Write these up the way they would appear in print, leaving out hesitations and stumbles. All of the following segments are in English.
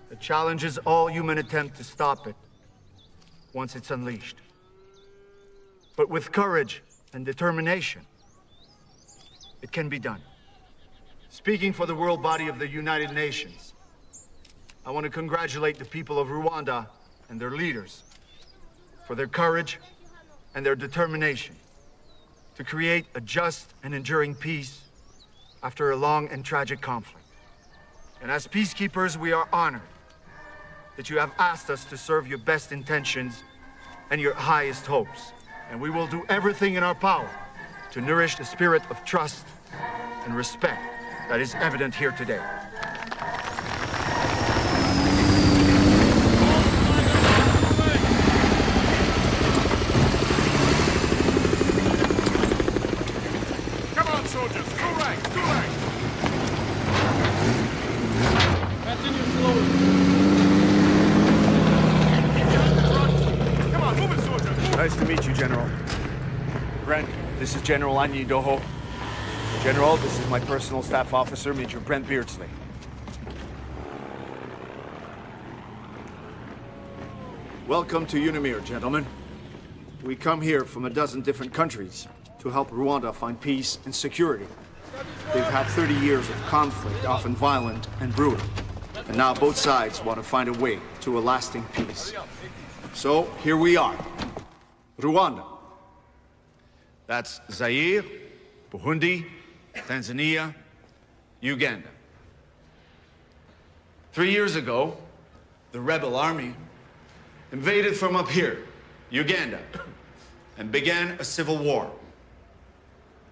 The challenge is all human attempt to stop it once it's unleashed. But with courage and determination, it can be done. Speaking for the world body of the United Nations, I want to congratulate the people of Rwanda and their leaders for their courage and their determination to create a just and enduring peace after a long and tragic conflict. And as peacekeepers, we are honored that you have asked us to serve your best intentions and your highest hopes. And we will do everything in our power to nourish the spirit of trust and respect that is evident here today. Come on, soldiers, two ranks, two ranks. Continue slowly. Come on, move it, soldiers. Nice to meet you, General. Brent, this is General Anyi Doho. General, this is my personal staff officer, Major Brent Beardsley. Welcome to Unimir, gentlemen. We come here from a dozen different countries to help Rwanda find peace and security. They've had 30 years of conflict, often violent and brutal. And now both sides want to find a way to a lasting peace. So here we are, Rwanda. That's Zaire, Burundi, Tanzania, Uganda. 3 years ago, the rebel army invaded from up here, Uganda, and began a civil war.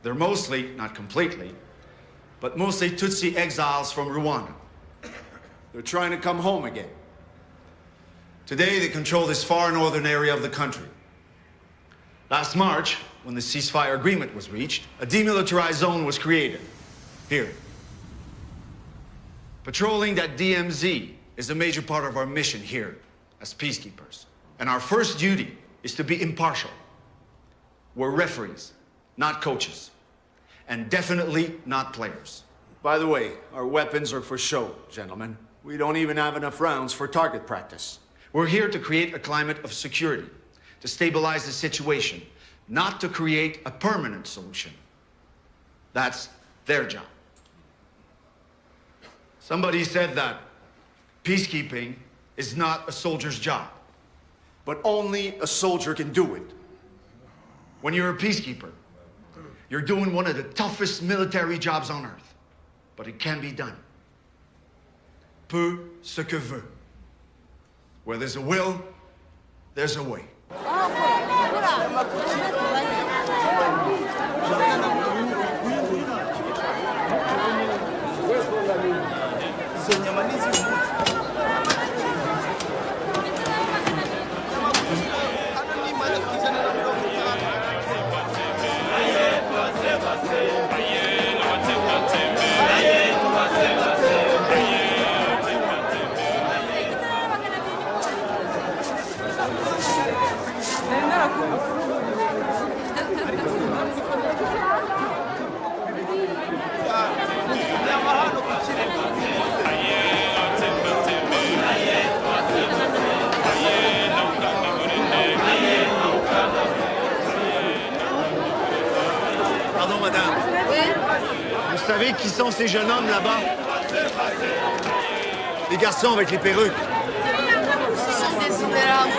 They're mostly, not completely, but mostly Tutsi exiles from Rwanda. They're trying to come home again. Today, they control this far northern area of the country. Last March, when the ceasefire agreement was reached, a demilitarized zone was created, here. Patrolling that DMZ is a major part of our mission here as peacekeepers. And our first duty is to be impartial. We're referees, not coaches, and definitely not players. By the way, our weapons are for show, gentlemen. We don't even have enough rounds for target practice. We're here to create a climate of security, to stabilize the situation, not to create a permanent solution. That's their job. Somebody said that peacekeeping is not a soldier's job. But only a soldier can do it. When you're a peacekeeper, you're doing one of the toughest military jobs on earth. But it can be done. Peu ce que veut. Where there's a will, there's a way. Pardon, madame. Oui? Vous savez qui sont ces jeunes hommes là-bas? Les garçons avec les perruques. Ce sont des Inaramous.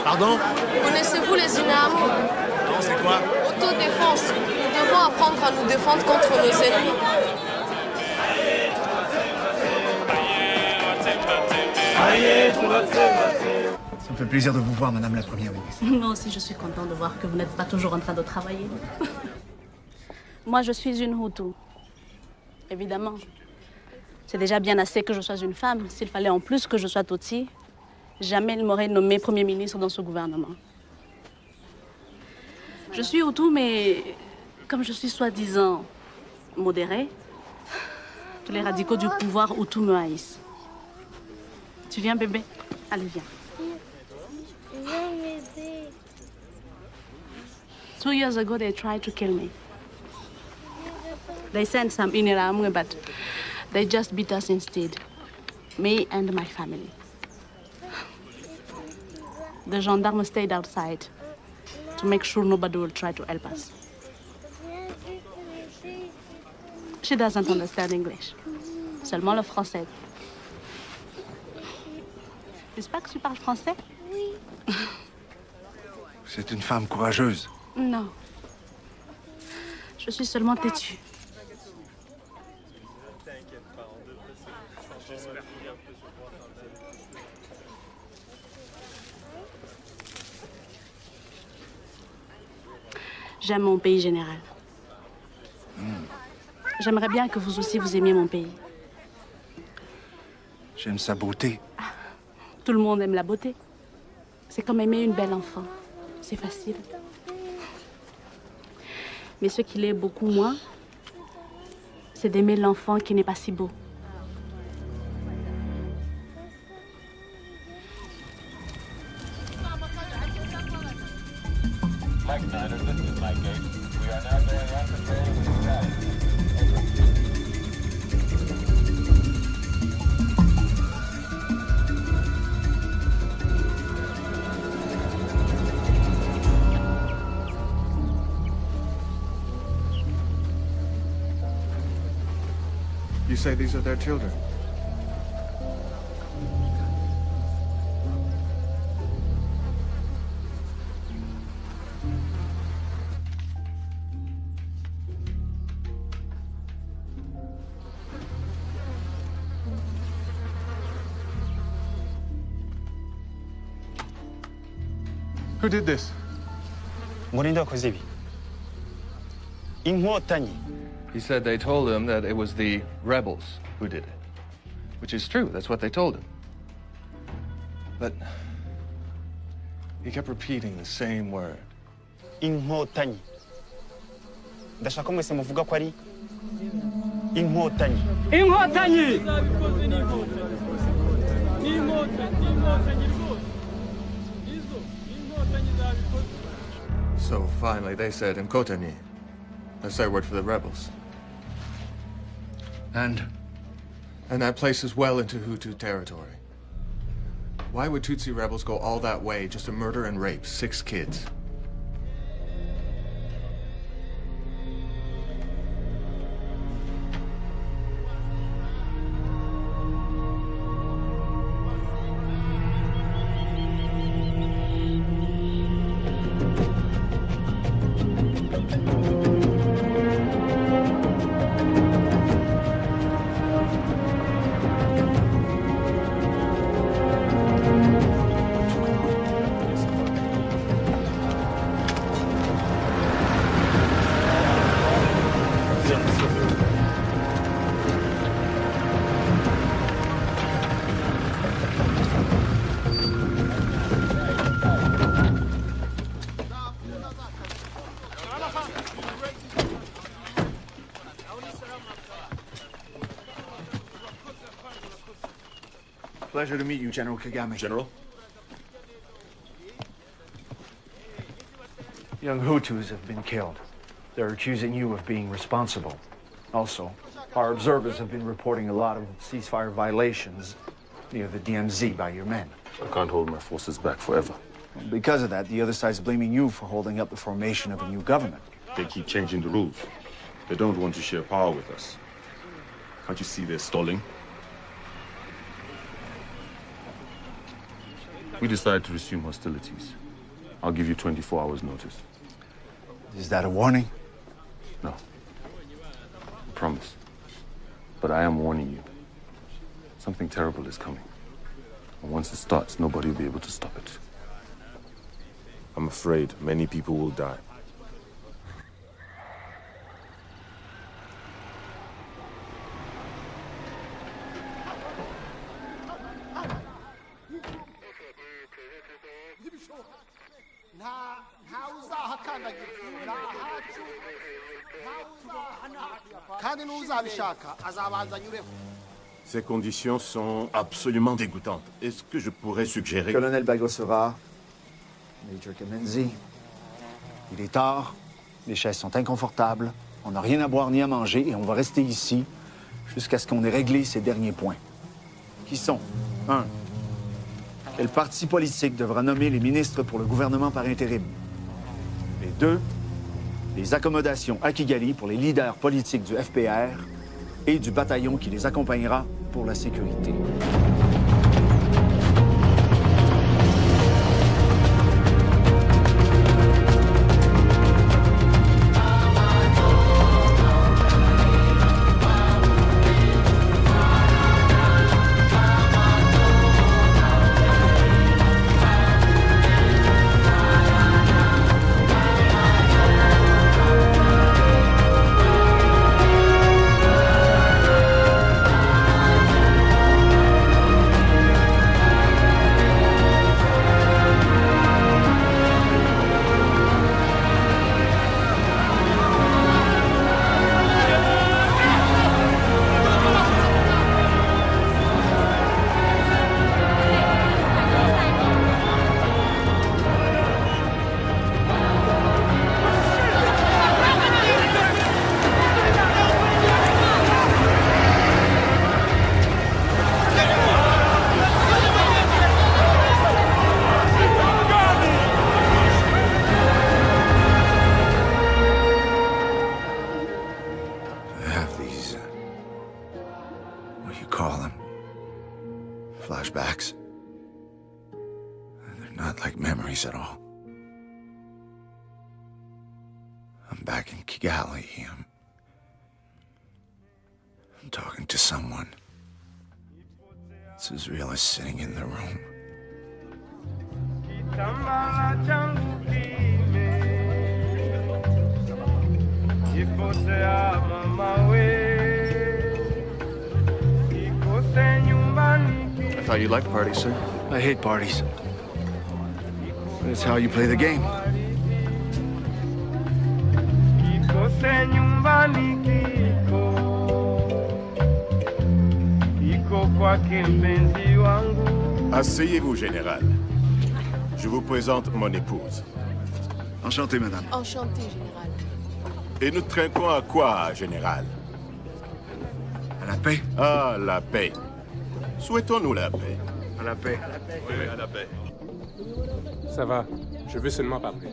Pardon? Connaissez-vous les Inaramous? Non, c'est quoi? Autodéfense. Nous devons apprendre à nous défendre contre nos ennemis. Ça me fait plaisir de vous voir, Madame la Première ministre. Moi aussi, je suis content de voir que vous n'êtes pas toujours en train de travailler. Moi, je suis une Hutu. Évidemment. C'est déjà bien assez que je sois une femme. S'il fallait en plus que je sois Tutsi, jamais il m'aurait nommé Premier ministre dans ce gouvernement. Je suis Hutu, mais comme je suis soi-disant modérée, tous les radicaux du pouvoir Hutu me haïssent. Tu viens, bébé? Allez, viens. 2 years ago, they tried to kill me. They sent some Inaramwe, but they just beat us instead. Me and my family. The gendarme stayed outside to make sure nobody will try to help us. She doesn't understand English. Seulement le français. J'espère que tu parles français? Oui. C'est une femme courageuse. Non. Je suis seulement têtue. J'aime mon pays, général. J'aimerais bien que vous aussi, vous aimiez mon pays. J'aime sa beauté. Tout le monde aime la beauté. C'est comme aimer une belle enfant. C'est facile. Mais ce qu'il est beaucoup moins, c'est d'aimer l'enfant qui n'est pas si beau. You say these are their children? Who did this? He said they told him that it was the rebels who did it. Which is true, that's what they told him. But he kept repeating the same word. Inkotanyi. Ndashaka ko mwese muvuga ko ari inkotanyi. Inkotanyi! So finally they said Nkotani. That's their word for the rebels. And that places well into Hutu territory. Why would Tutsi rebels go all that way just to murder and rape 6 kids? Pleasure to meet you, General Kagame. General? Young Hutus have been killed. They're accusing you of being responsible. Also, our observers have been reporting a lot of ceasefire violations near the DMZ by your men. I can't hold my forces back forever. Because of that, the other side's blaming you for holding up the formation of a new government. They keep changing the rules. They don't want to share power with us. Can't you see they're stalling? We decide to resume hostilities. I'll give you 24 hours notice. Is that a warning? No. I promise. But I am warning you. Something terrible is coming. And once it starts, nobody will be able to stop it. I'm afraid many people will die. Ces conditions sont absolument dégoûtantes. Est-ce que je pourrais suggérer... Colonel Bagosora, Major Kamenzi, il est tard, les chaises sont inconfortables, on n'a rien à boire ni à manger et on va rester ici jusqu'à ce qu'on ait réglé ces derniers points. qui sont 1. Quel parti politique devra nommer les ministres pour le gouvernement par intérim? Et 2. Les accommodations à Kigali pour les leaders politiques du FPR et du bataillon qui les accompagnera pour la sécurité. Flashbacks. They're not like memories at all. I'm back in Kigali. I'm talking to someone. It's as real as sitting in the room. I thought you liked parties, sir. I hate parties. But it's how you play the game. Asseyez-vous, général. Je vous présente mon épouse. Enchanté, madame. Enchanté, général. Et nous trinquons à quoi, général? À la paix. Ah, la paix. Souhaitons-nous la paix. À la paix. Oui, à la paix. Ça va, je veux seulement parler.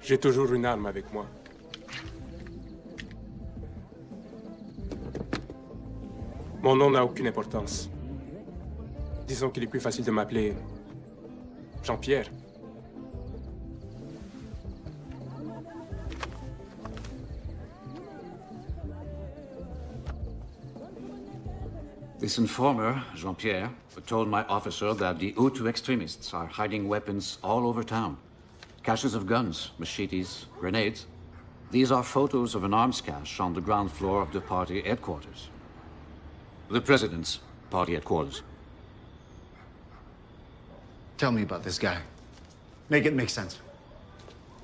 J'ai toujours une arme avec moi. Mon nom n'a aucune importance. Disons qu'il est plus facile de m'appeler Jean-Pierre. This informer, Jean-Pierre, told my officer that the Hutu extremists are hiding weapons all over town. Caches of guns, machetes, grenades. These are photos of an arms cache on the ground floor of the party headquarters. The president's party headquarters. Tell me about this guy. Make it make sense.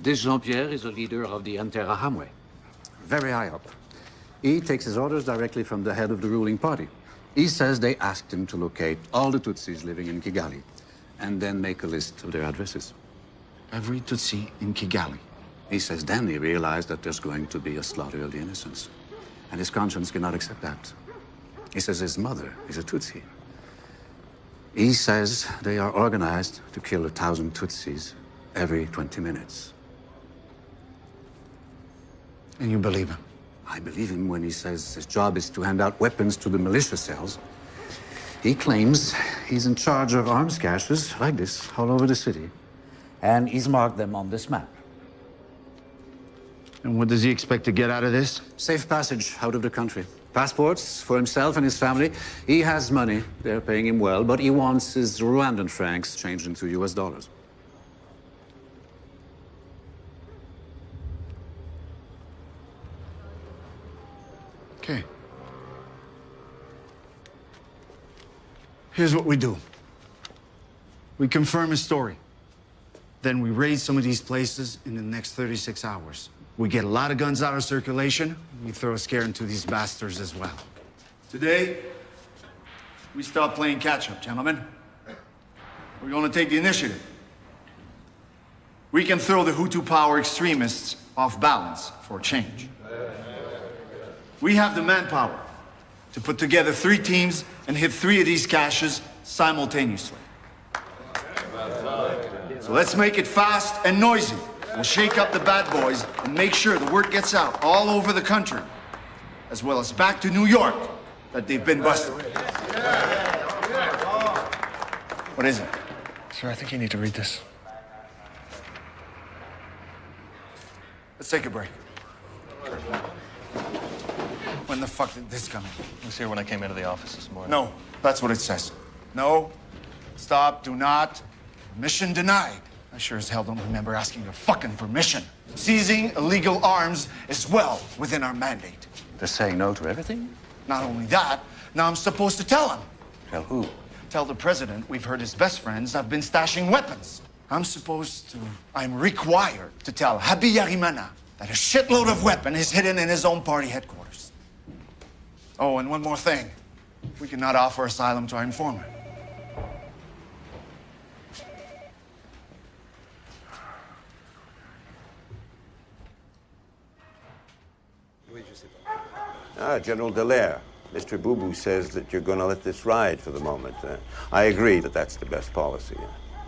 This Jean-Pierre is a leader of the Interahamwe. Very high up. He takes his orders directly from the head of the ruling party. He says they asked him to locate all the Tutsis living in Kigali and then make a list of their addresses. Every Tutsi in Kigali. He says then he realized that there's going to be a slaughter of the innocents. And his conscience cannot accept that. He says his mother is a Tutsi. He says they are organized to kill 1,000 Tutsis every 20 minutes. And you believe him? I believe him when he says his job is to hand out weapons to the militia cells. He claims he's in charge of arms caches like this all over the city. And he's marked them on this map. And what does he expect to get out of this? Safe passage out of the country. Passports for himself and his family. He has money. They're paying him well, but he wants his Rwandan francs changed into US dollars. Okay. Here's what we do. We confirm his story. Then we raid some of these places in the next 36 hours. We get a lot of guns out of circulation. We throw a scare into these bastards as well. Today, we stop playing catch-up, gentlemen. We're going to take the initiative. We can throw the Hutu power extremists off balance for a change. We have the manpower. to put together 3 teams and hit 3 of these caches simultaneously. So let's make it fast and noisy. We'll shake up the bad boys and make sure the word gets out all over the country, as well as back to New York, that they've been busted. What is it? Sir, I think you need to read this. Let's take a break. When the fuck did this come in? It was here when I came into the office this morning. No, that's what it says. No, stop, do not. Permission denied. I sure as hell don't remember asking for fucking permission. Seizing illegal arms is well within our mandate. They're saying no to everything? Not only that, now I'm supposed to tell him. Tell who? Tell the president we've heard his best friends have been stashing weapons. I'm required to tell Habi Yarimana that a shitload of weapon is hidden in his own party headquarters. Oh, and one more thing. We cannot offer asylum to our informant. General Dallaire, Mr. Boubou says that you're going to let this ride for the moment. I agree that that's the best policy.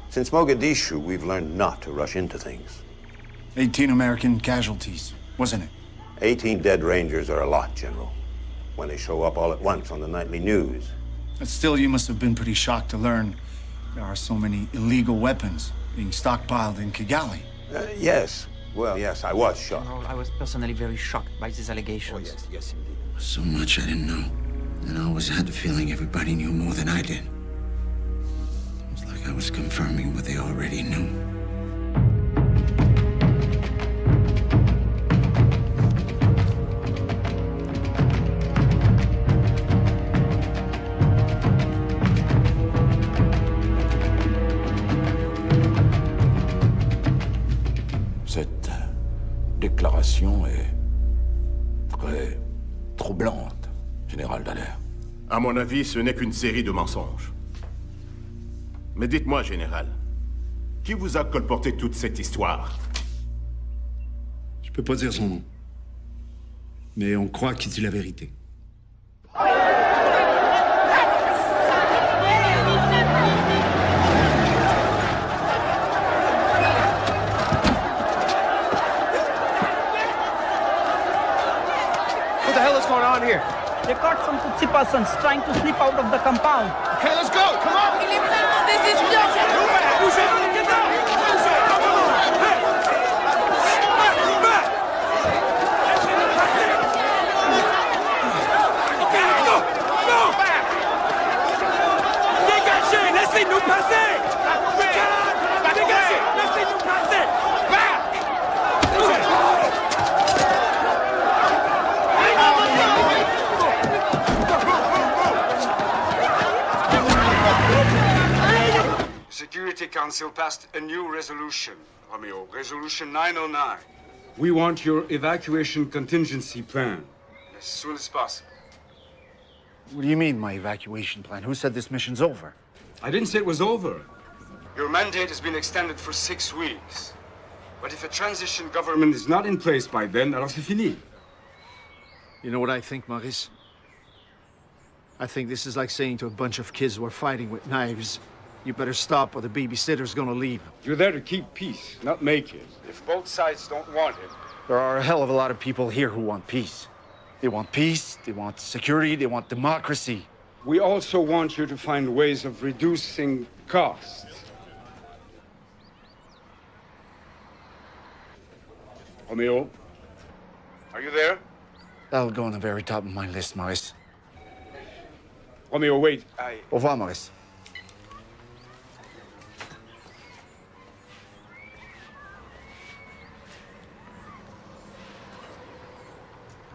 Since Mogadishu, we've learned not to rush into things. 18 American casualties, wasn't it? 18 dead Rangers are a lot, General, when they show up all at once on the nightly news. But still, you must have been pretty shocked to learn there are so many illegal weapons being stockpiled in Kigali. Yes. Well, yes, I was shocked. General, I was personally very shocked by these allegations. Oh, yes, indeed. So much I didn't know. And I always had the feeling everybody knew more than I did. It was like I was confirming what they already knew. Cette déclaration est très troublante, Général Dallaire. À mon avis, ce n'est qu'une série de mensonges. Mais dites-moi, Général, qui vous a colporté toute cette histoire? Je peux pas dire son nom. Mais on croit qu'il dit la vérité. What the hell is going on here? They caught some Tutsi persons trying to slip out of the compound. Okay, let's go! Come on! Il est vraiment désespéré. Dégagez! Laissez-nous passer! Dégagez! Laissez-nous passer! Security Council passed a new resolution, Romeo, Resolution 909. We want your evacuation contingency plan. As soon as possible. What do you mean, my evacuation plan? Who said this mission's over? I didn't say it was over. Your mandate has been extended for 6 weeks. But if a transition Government government is not in place by then, alors c'est fini. You know what I think, Maurice? I think this is like saying to a bunch of kids who are fighting with knives, you better stop or the babysitter's gonna leave. You're there to keep peace, not make it. If both sides don't want it, There are a hell of a lot of people here who want peace. They want peace, they want security, they want democracy. We also want you to find ways of reducing costs. Romeo? are you there? That'll go on the very top of my list, Maurice. Romeo, wait. Au revoir, Maurice.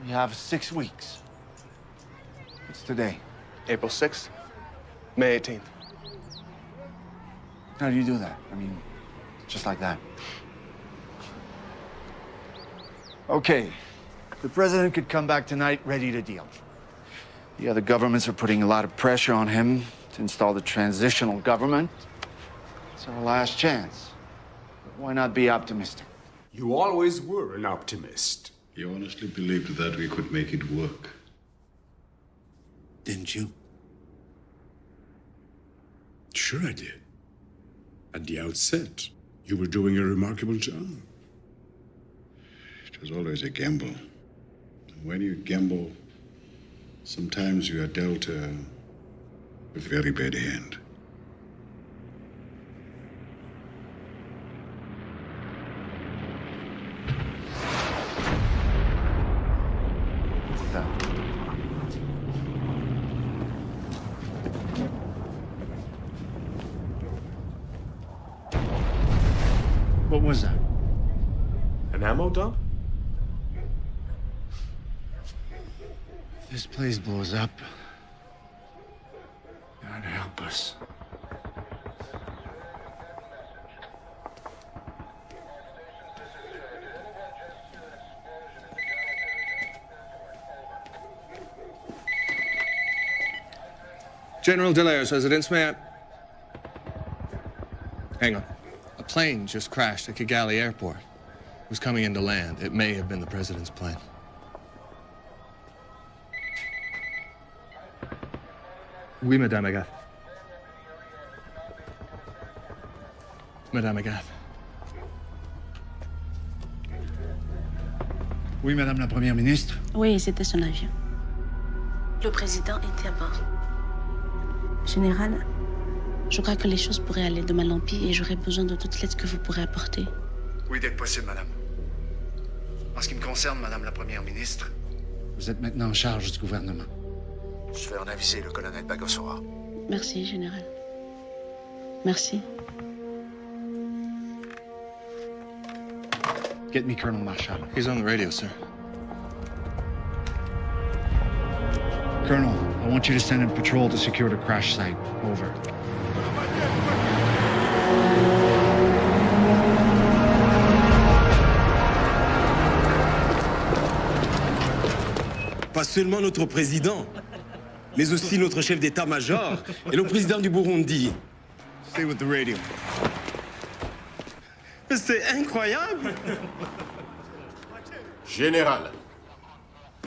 You have 6 weeks. What's today? April 6th, May 18th. How do you do that? I mean, just like that. Okay. The president could come back tonight ready to deal. The other governments are putting a lot of pressure on him to install the transitional government. It's our last chance. But why not be optimistic? You always were an optimist. You honestly believed that we could make it work? Didn't you? Sure I did. At the outset, you were doing a remarkable job. It was always a gamble. And when you gamble, sometimes you are dealt a very bad hand. What was that? An ammo dump? If this place blows up, God help us. General Delaire's residence, may I? Hang on. A plane just crashed at Kigali Airport. It was coming in to land. It may have been the president's plane. Oui, Madame Agathe. Madame Agathe. Oui, Madame la Première ministre. Oui, c'était son avion. Le président était à bord. Général, je crois que les choses pourraient aller de mal en pis et j'aurais besoin de toute l'aide que vous pourrez apporter. Oui, dès que possible, madame. En ce qui me concerne, madame la Première ministre, Vous êtes maintenant en charge du gouvernement. je vais en aviser le colonel Bagosora. Merci, Général. Merci. Get me Colonel Marshall. He's on the radio, sir. Colonel, I want you to send in patrol to secure the crash site. Over. Pas seulement notre président, mais aussi notre chef d'état-major et le président du Burundi. Stay with the radio. C'est incroyable! Général,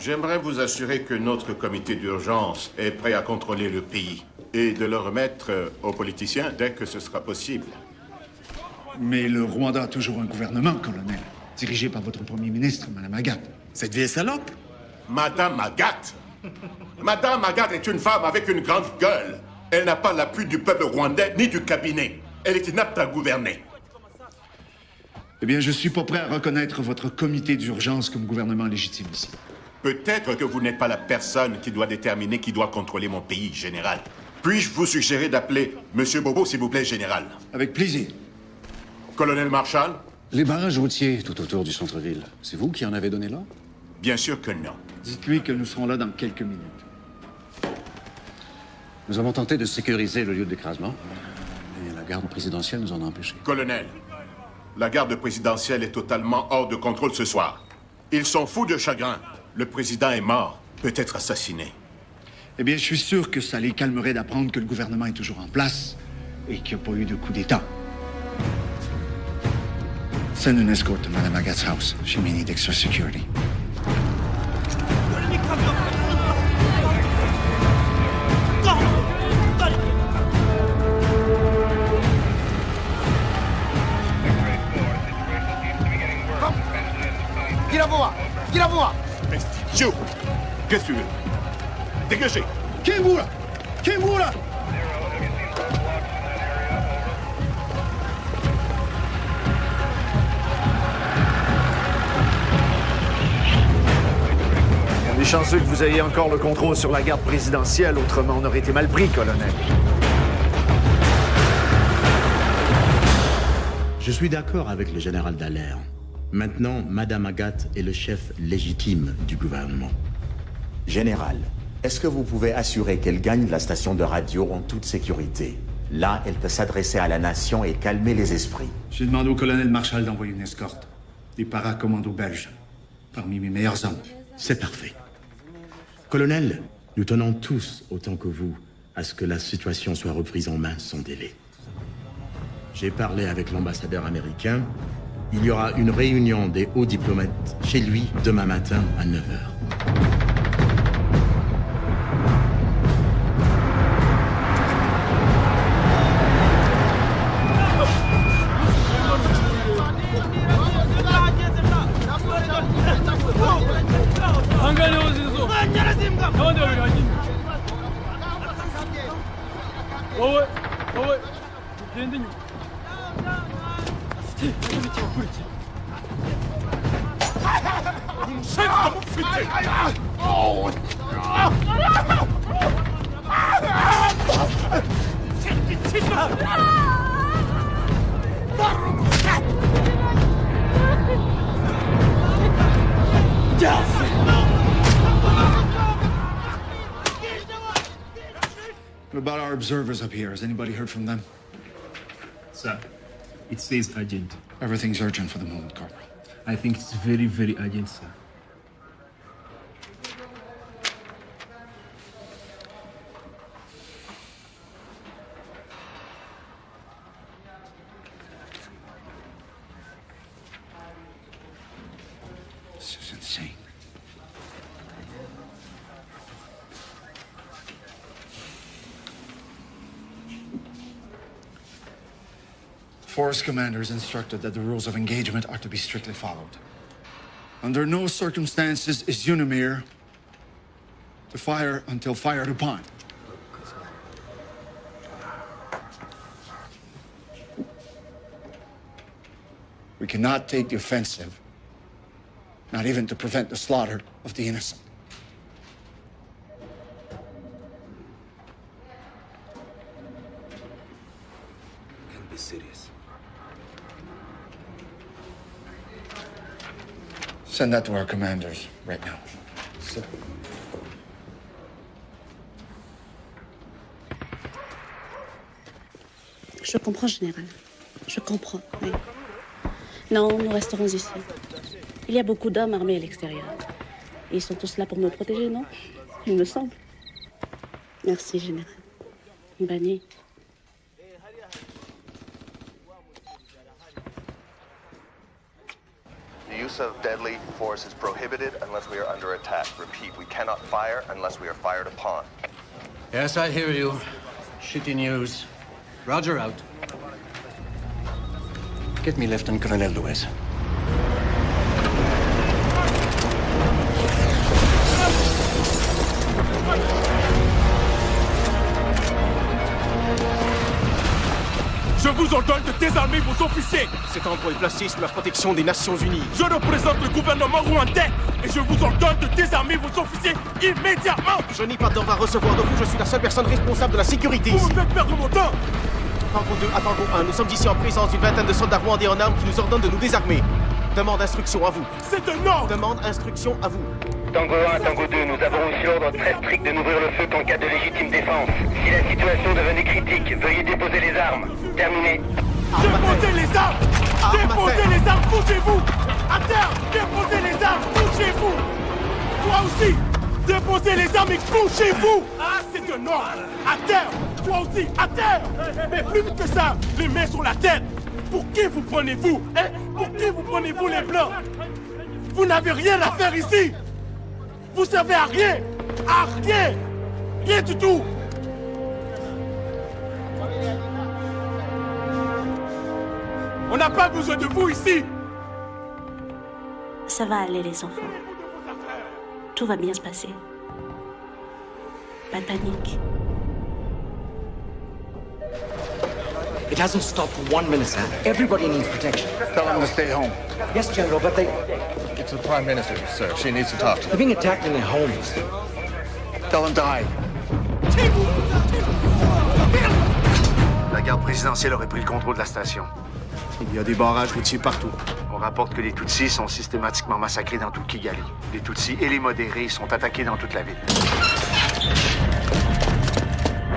j'aimerais vous assurer que notre comité d'urgence est prêt à contrôler le pays et de le remettre aux politiciens dès que ce sera possible. Mais le Rwanda a toujours un gouvernement, colonel, dirigé par votre Premier ministre, Madame Agathe. Cette vieille salope? Madame Agathe? Madame Agathe est une femme avec une grande gueule. Elle n'a pas l'appui du peuple rwandais ni du cabinet. Elle est inapte à gouverner. Eh bien, je suis pas prêt à reconnaître votre comité d'urgence comme gouvernement légitime ici. Peut-être que vous n'êtes pas la personne qui doit déterminer qui doit contrôler mon pays, général. Puis-je vous suggérer d'appeler Monsieur Bobo, s'il vous plaît, général? Avec plaisir. Colonel Marshall? Les barrages routiers tout autour du centre-ville, c'est vous qui en avez donné l'ordre? Bien sûr que non. Dites-lui que nous serons là dans quelques minutes. Nous avons tenté de sécuriser le lieu d'écrasement, mais la garde présidentielle nous en a empêchés. Colonel, la garde présidentielle est totalement hors de contrôle ce soir. Ils sont fous de chagrin. Le président est mort, peut-être assassiné. Eh bien, je suis sûr que ça les calmerait d'apprendre que le gouvernement est toujours en place et qu'il n'y a pas eu de coup d'État. Send an escort to Madame Agat's house. She may need extra security. Guillermo! Idiot! Qu'est-ce que tu veux? Dégagez! Qui est vous là? Qui est vous là? On est chanceux que vous ayez encore le contrôle sur la garde présidentielle, autrement on aurait été mal pris, colonel. Je suis d'accord avec le général Dallaire. Maintenant, Madame Agathe est le chef légitime du gouvernement. Général, est-ce que vous pouvez assurer qu'elle gagne la station de radio en toute sécurité? Là, elle peut s'adresser à la nation et calmer les esprits. J'ai demandé au colonel Marshall d'envoyer une escorte. Des paracommandos belges, parmi mes meilleurs hommes. C'est parfait. Colonel, nous tenons tous, autant que vous, à ce que la situation soit reprise en main sans délai. J'ai parlé avec l'ambassadeur américain. Il y aura une réunion des hauts diplomates chez lui demain matin à 9h. What about our observers up here? Has anybody heard from them? Sir, it says urgent. Everything's urgent for the moment, Corporal. I think it's very, very urgent, sir. This is insane. Force commanders instructed that the rules of engagement are to be strictly followed. Under no circumstances is Unimir to fire until fired upon. We cannot take the offensive, not even to prevent the slaughter of the innocent. Can't be serious. Send that to our commanders right now. Sir. Je comprends, Général. Je comprends, oui. Non, nous resterons ici. Il y a beaucoup d'hommes armés à l'extérieur. Et ils sont tous là pour me protéger, non? Il me semble. Merci, Général. Bonne nuit. The use of deadly force is prohibited unless we are under attack. Repeat, we cannot fire unless we are fired upon. Yes, I hear you. Shitty news. Roger out. Get me Lieutenant Colonel Lewis. Je vous ordonne de désarmer vos officiers. Cet endroit est placé sous la protection des Nations Unies. Je représente le gouvernement rwandais et je vous ordonne de désarmer vos officiers immédiatement. Je n'ai pas d'ordre à recevoir de vous, je suis la seule personne responsable de la sécurité ici. Vous me faites perdre mon temps. Tango 2 à Tango 1, nous sommes ici en présence d'une vingtaine de soldats rwandais en armes qui nous ordonnent de nous désarmer. Demande instruction à vous. C'est un ordre. Demande instruction à vous. Tango 1, Tango 2, nous avons reçu l'ordre très strict de n'ouvrir le feu qu'en cas de légitime défense. Si la situation devenait critique, veuillez déposer les armes. Terminé. Déposez les armes. Déposez les armes, bougez-vous. À terre, déposez les armes, bougez-vous. Toi aussi, déposez les armes et bougez-vous. Ah, c'est un ordre. À terre, toi aussi, à terre. Mais plus vite que ça, les mains sur la tête. Pour qui vous prenez-vous, hein? Pour qui vous prenez-vous les blancs? Vous n'avez rien à faire ici. Vous servez à rien. À rien. Rien du tout. On n'a pas besoin de vous ici. Ça va aller, les enfants. Tout va bien se passer. Pas de panique. It hasn't stopped for 1 minute, sir. Everybody needs protection. Tell them to stay home. Yes, General, but they... It's the Prime Minister, sir. She needs to talk to you. They're being attacked in their homes. Tell them to hide. La garde présidentielle aurait pris le contrôle de la station. Il y a des barrages routiers partout. On rapporte que les Tutsis sont systématiquement massacrés dans tout le Kigali. Les Tutsis et les modérés sont attaqués dans toute la ville.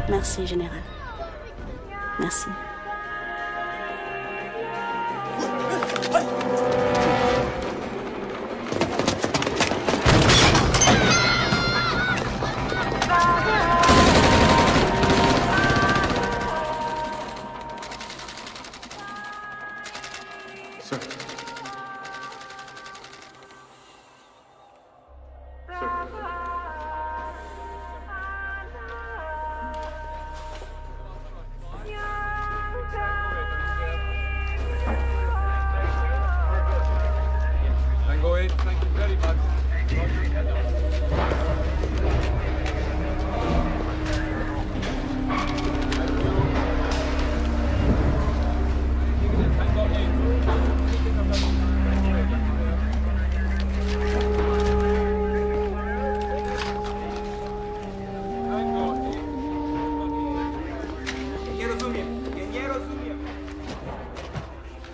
Merci, Général. Merci.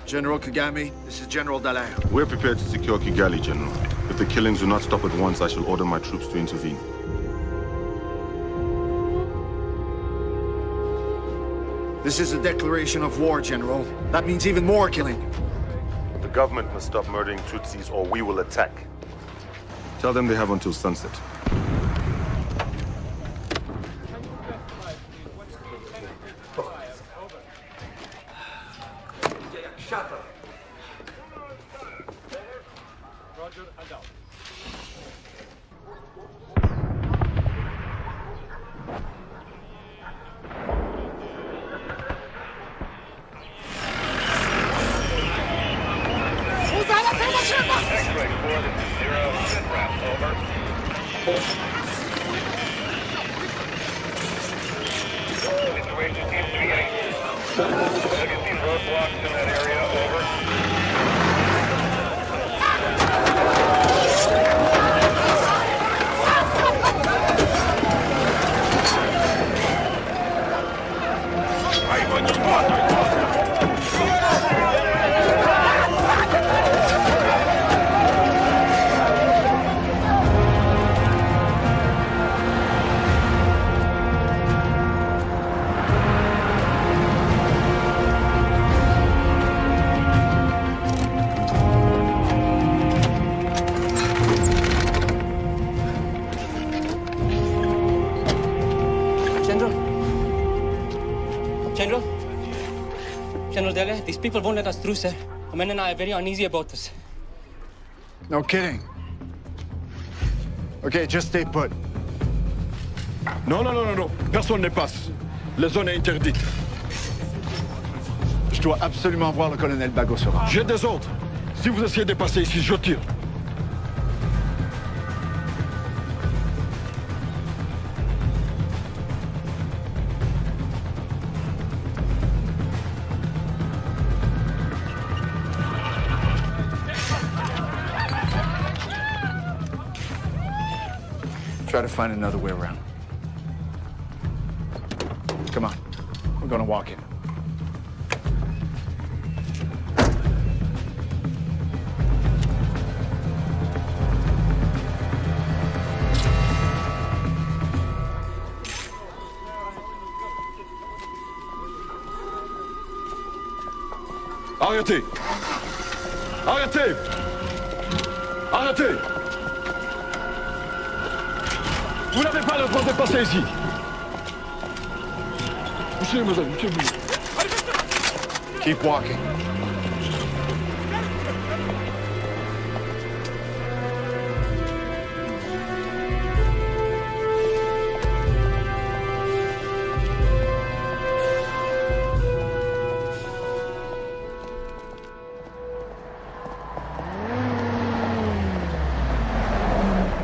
General Kagami, this is General Dallaire. We're prepared to secure Kigali, General. If the killings do not stop at once, I shall order my troops to intervene. This is a declaration of war, General. That means even more killing. The government must stop murdering Tutsis or we will attack. Tell them they have until sunset. These people won't let us through, sir. The men and I are very uneasy about this. No kidding. Okay, just stay put. Non, non, non, non, non. Personne ne passe. La zone est interdite. Je dois absolument voir le colonel Bagosora. J'ai des ordres. Si vous essayez de passer ici, je tire. Try to find another way around. Come on. We're gonna walk in. Arrêtez! Arrêtez! Arrêtez! Vous n'avez pas le droit de passer ici. Poussez, madame, poussez-vous. Keep walking.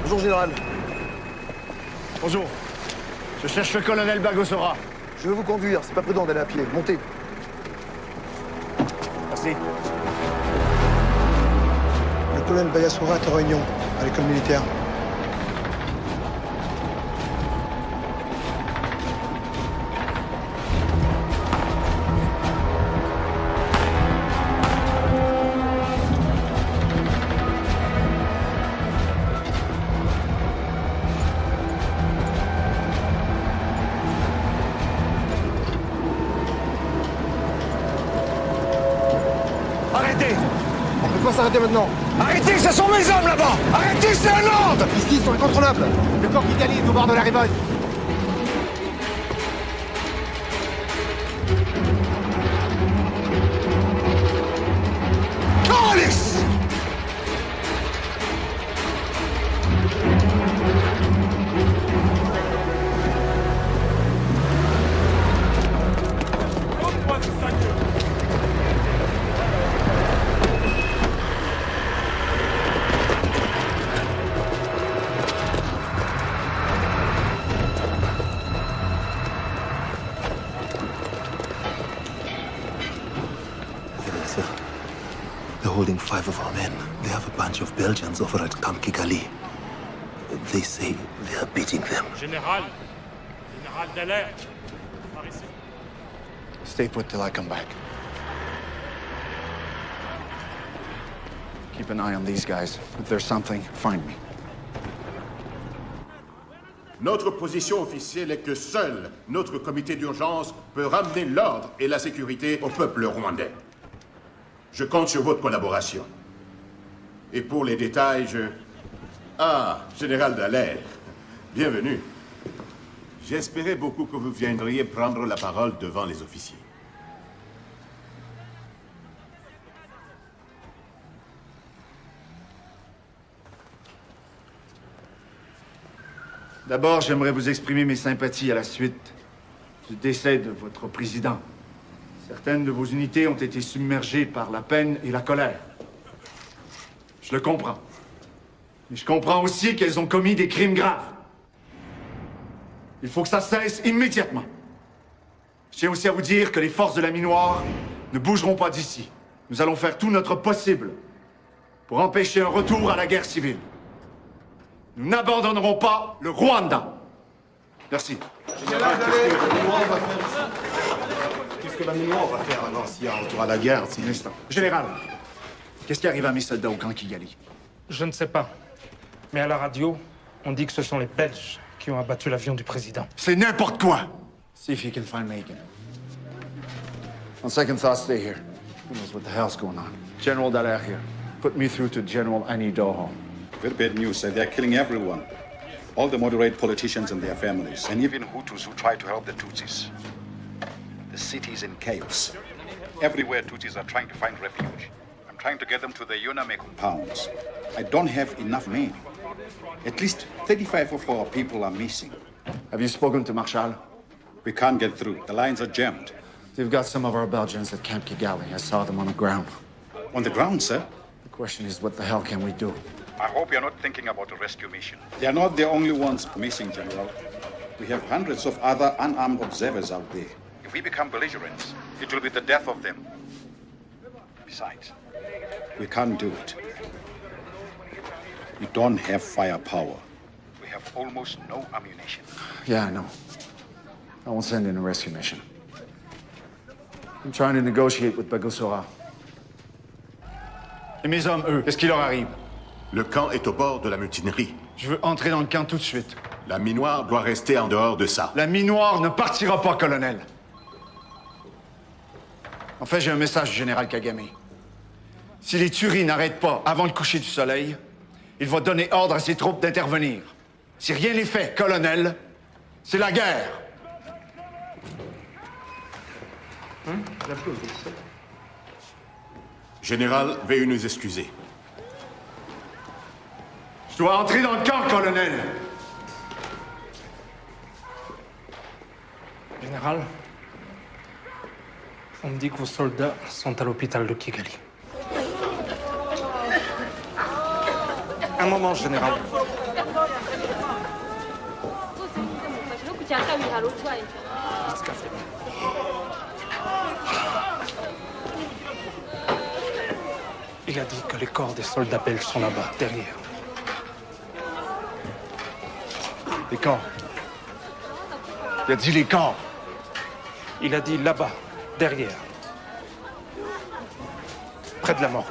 Bonjour, Général. Bonjour. Je cherche le colonel Bagosora. Je vais vous conduire, c'est pas prudent d'aller à pied. Montez. Merci. Le colonel Bagosora est en réunion à l'école militaire. Arrêtez! On peut pas s'arrêter maintenant. Arrêtez, ce sont mes hommes là-bas! Arrêtez, c'est un ordre! Ici, ils sont incontrôlables. Le corps Kigali est au bord de la révolte. Police! They're holding 5 of our men. They have a bunch of Belgians over at Camp Kigali. They say they are beating them. Général Dallaire, par ici. Stay put till I come back. Keep an eye on these guys. If there's something, find me. Notre position officielle est que seul notre comité d'urgence peut ramener l'ordre et la sécurité au peuple rwandais. Je compte sur votre collaboration. Et pour les détails, Ah, Général Dallaire, bienvenue. J'espérais beaucoup que vous viendriez prendre la parole devant les officiers. D'abord, j'aimerais vous exprimer mes sympathies à la suite du décès de votre président. Certaines de vos unités ont été submergées par la peine et la colère. Je le comprends. Mais je comprends aussi qu'elles ont commis des crimes graves. Il faut que ça cesse immédiatement. Je tiens aussi à vous dire que les forces de la Minoire ne bougeront pas d'ici. Nous allons faire tout notre possible pour empêcher un retour à la guerre civile. Nous n'abandonnerons pas le Rwanda. Merci. Général, qu'est-ce que la Minoire va faire alors s'il y a un retour à la guerre? Un instant. Général, qu'est-ce qui arrive à mes soldats au camp Kigali? Je ne sais pas. Mais à la radio, on dit que ce sont les Belges qui ont abattu l'avion du président. C'est n'importe quoi! See if you can find Megan. On second thought, stay here. Who knows what the hell's going on? General Dallaire here. Put me through to General Annie Doho. Very bad news. They're killing everyone. All the moderate politicians and their families, and even Hutus who try to help the Tutsis. The city is in chaos. Everywhere Tutsis are trying to find refuge. I'm trying to get them to the Yuname compounds. I don't have enough men. At least 35 of our people are missing. Have you spoken to Marshal? We can't get through. The lines are jammed. They've got some of our Belgians at Camp Kigali. I saw them on the ground. On the ground, sir? The question is, what the hell can we do? I hope you're not thinking about a rescue mission. They are not the only ones missing, General. We have hundreds of other unarmed observers out there. If we become belligerents, it will be the death of them. Besides, we can't do it. We don't have firepower. We have almost no ammunition. Yeah, I know. I won't send in a rescue mission. I'm trying to negotiate with Bagosora. Et mes hommes, eux, qu'est-ce qui leur arrive? Le camp est au bord de la mutinerie. Je veux entrer dans le camp tout de suite. La Minoire doit rester en dehors de ça. La Minoire ne partira pas, colonel. En fait, j'ai un message du général Kagame. Si les tueries n'arrêtent pas avant le coucher du soleil, il va donner ordre à ses troupes d'intervenir. Si rien n'est fait, colonel, c'est la guerre. Général, veuillez nous excuser. Je dois entrer dans le camp, colonel. Général, on me dit que vos soldats sont à l'hôpital de Kigali. Un moment, général. Il a dit que les corps des soldats belges sont là-bas, derrière. Les corps. Il a dit les corps. Il a dit là-bas, derrière. Près de la morgue.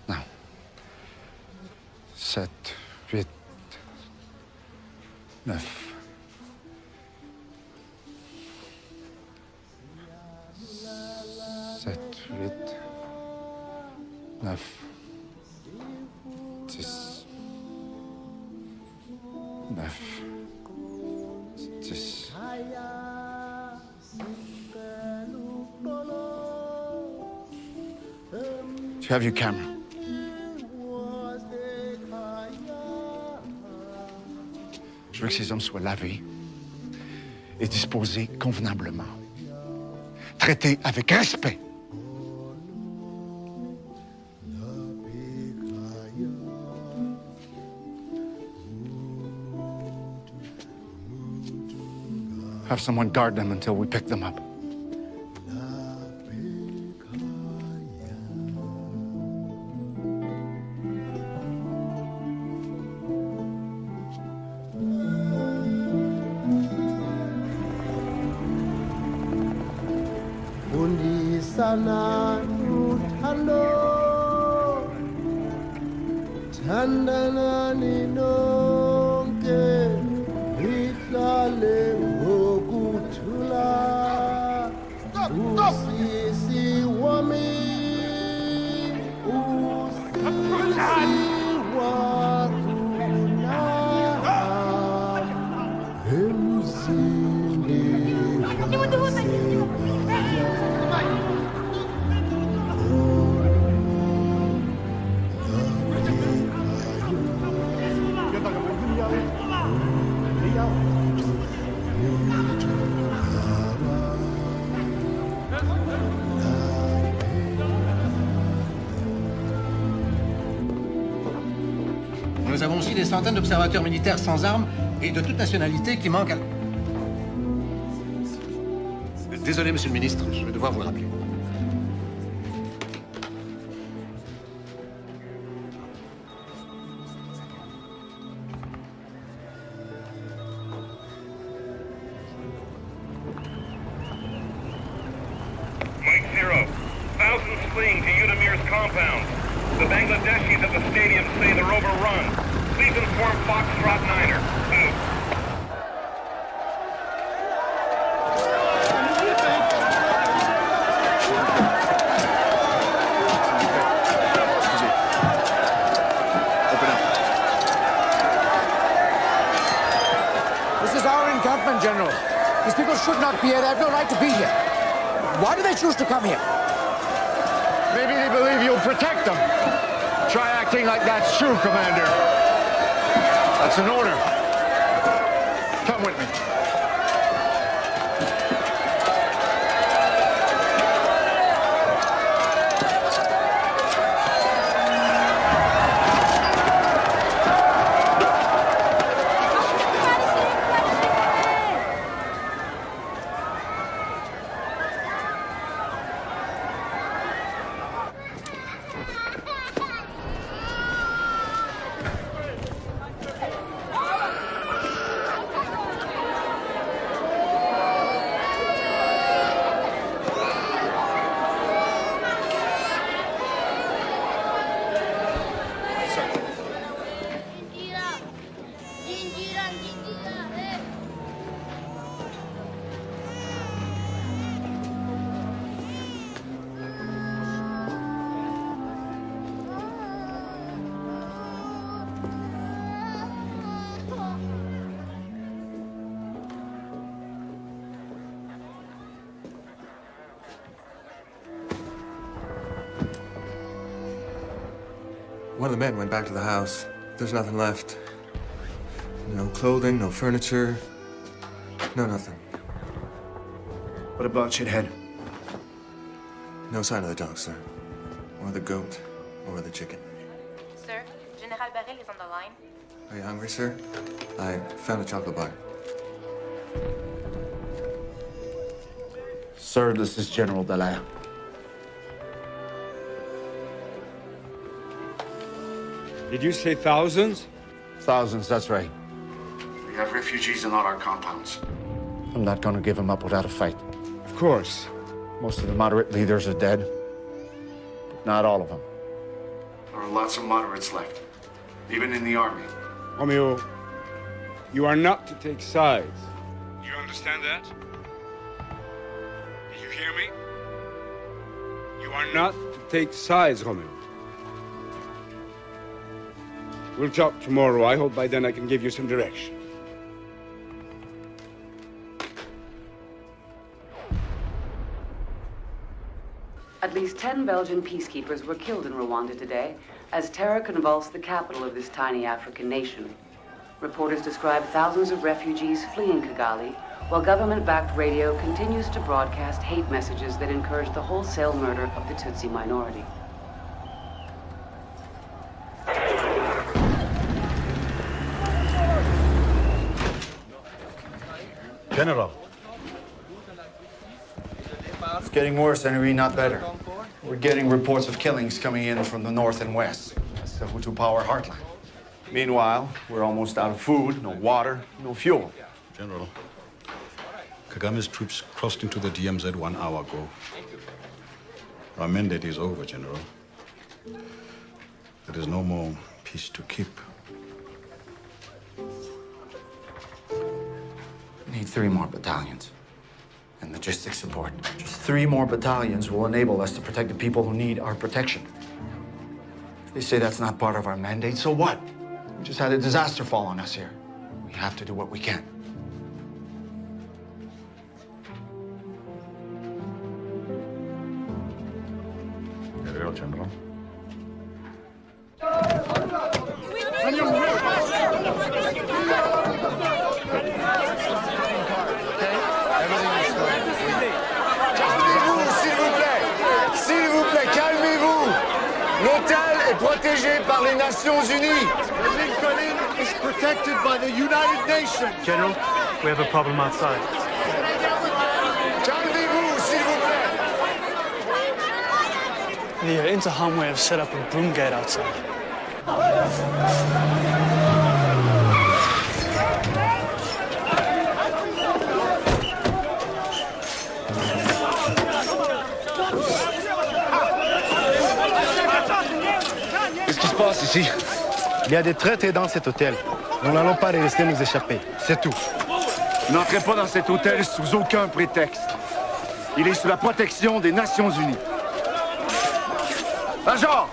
Non. 7, 8, 9. 7, 8, 9, 10, 9, 10. Do you have your camera? Je veux que ces hommes soient lavés et disposés convenablement. traiter avec respect. Have someone guard them until we pick them up. Sana uthando thandana ninonke ihlale ngokuthula usisi wami usisi wakuna emzini Nous avons aussi des centaines d'observateurs militaires sans armes et de toute nationalité qui manquent à... Désolé, monsieur le ministre, je vais devoir vous rappeler. Mike 0, thousands fleeing to Udamir's compound. The Bangladeshis at the stadium say they're overrun. Please inform Foxtrot Niner. Out. This is our encampment, General. These people should not be here. They have no right to be here. Why do they choose to come here? Maybe they believe you'll protect them. Try acting like that's true, Commander. That's an order. Come with me. One of the men went back to the house. There's nothing left. No clothing, no furniture, no nothing. What about Shithead? No sign of the dog, sir. Or the goat, or the chicken. Sir, General Barrel is on the line. Are you hungry, sir? I found a chocolate bar. Sir, this is General Dallaire. Did you say thousands? Thousands, that's right. We have refugees in all our compounds. I'm not going to give them up without a fight. Of course. Most of the moderate leaders are dead, but not all of them. There are lots of moderates left, even in the army. Romeo, you are not to take sides. You understand that? Do you hear me? You are not to take sides, Romeo. We'll talk tomorrow. I hope by then I can give you some direction. At least 10 Belgian peacekeepers were killed in Rwanda today as terror convulsed the capital of this tiny African nation. Reporters describe thousands of refugees fleeing Kigali while government-backed radio continues to broadcast hate messages that encourage the wholesale murder of the Tutsi minority. General. It's getting worse, Henry, not better. We're getting reports of killings coming in from the north and west. That's the Hutu power heartland. Meanwhile, we're almost out of food, no water, no fuel. General, Kagame's troops crossed into the DMZ 1 hour ago. Our mandate is over, General. There is no more peace to keep. We need 3 more battalions and logistics support. Just 3 more battalions will enable us to protect the people who need our protection. They say that's not part of our mandate, so what? We just had a disaster fall on us here. We have to do what we can. Very well, General. S'il vous plaît, calmez-vous. L'hôtel est protégé par les Nations Unies. Lincoln is protected by the United Nations. General, we have a problem outside. Calmez-vous, s'il vous plaît. The Interham way have set up a broom gate outside. Qu'est-ce qui se passe ici? Il y a des traîtres dans cet hôtel. Nous n'allons pas les laisser nous échapper. C'est tout. N'entrez pas dans cet hôtel sous aucun prétexte. Il est sous la protection des Nations Unies. Major,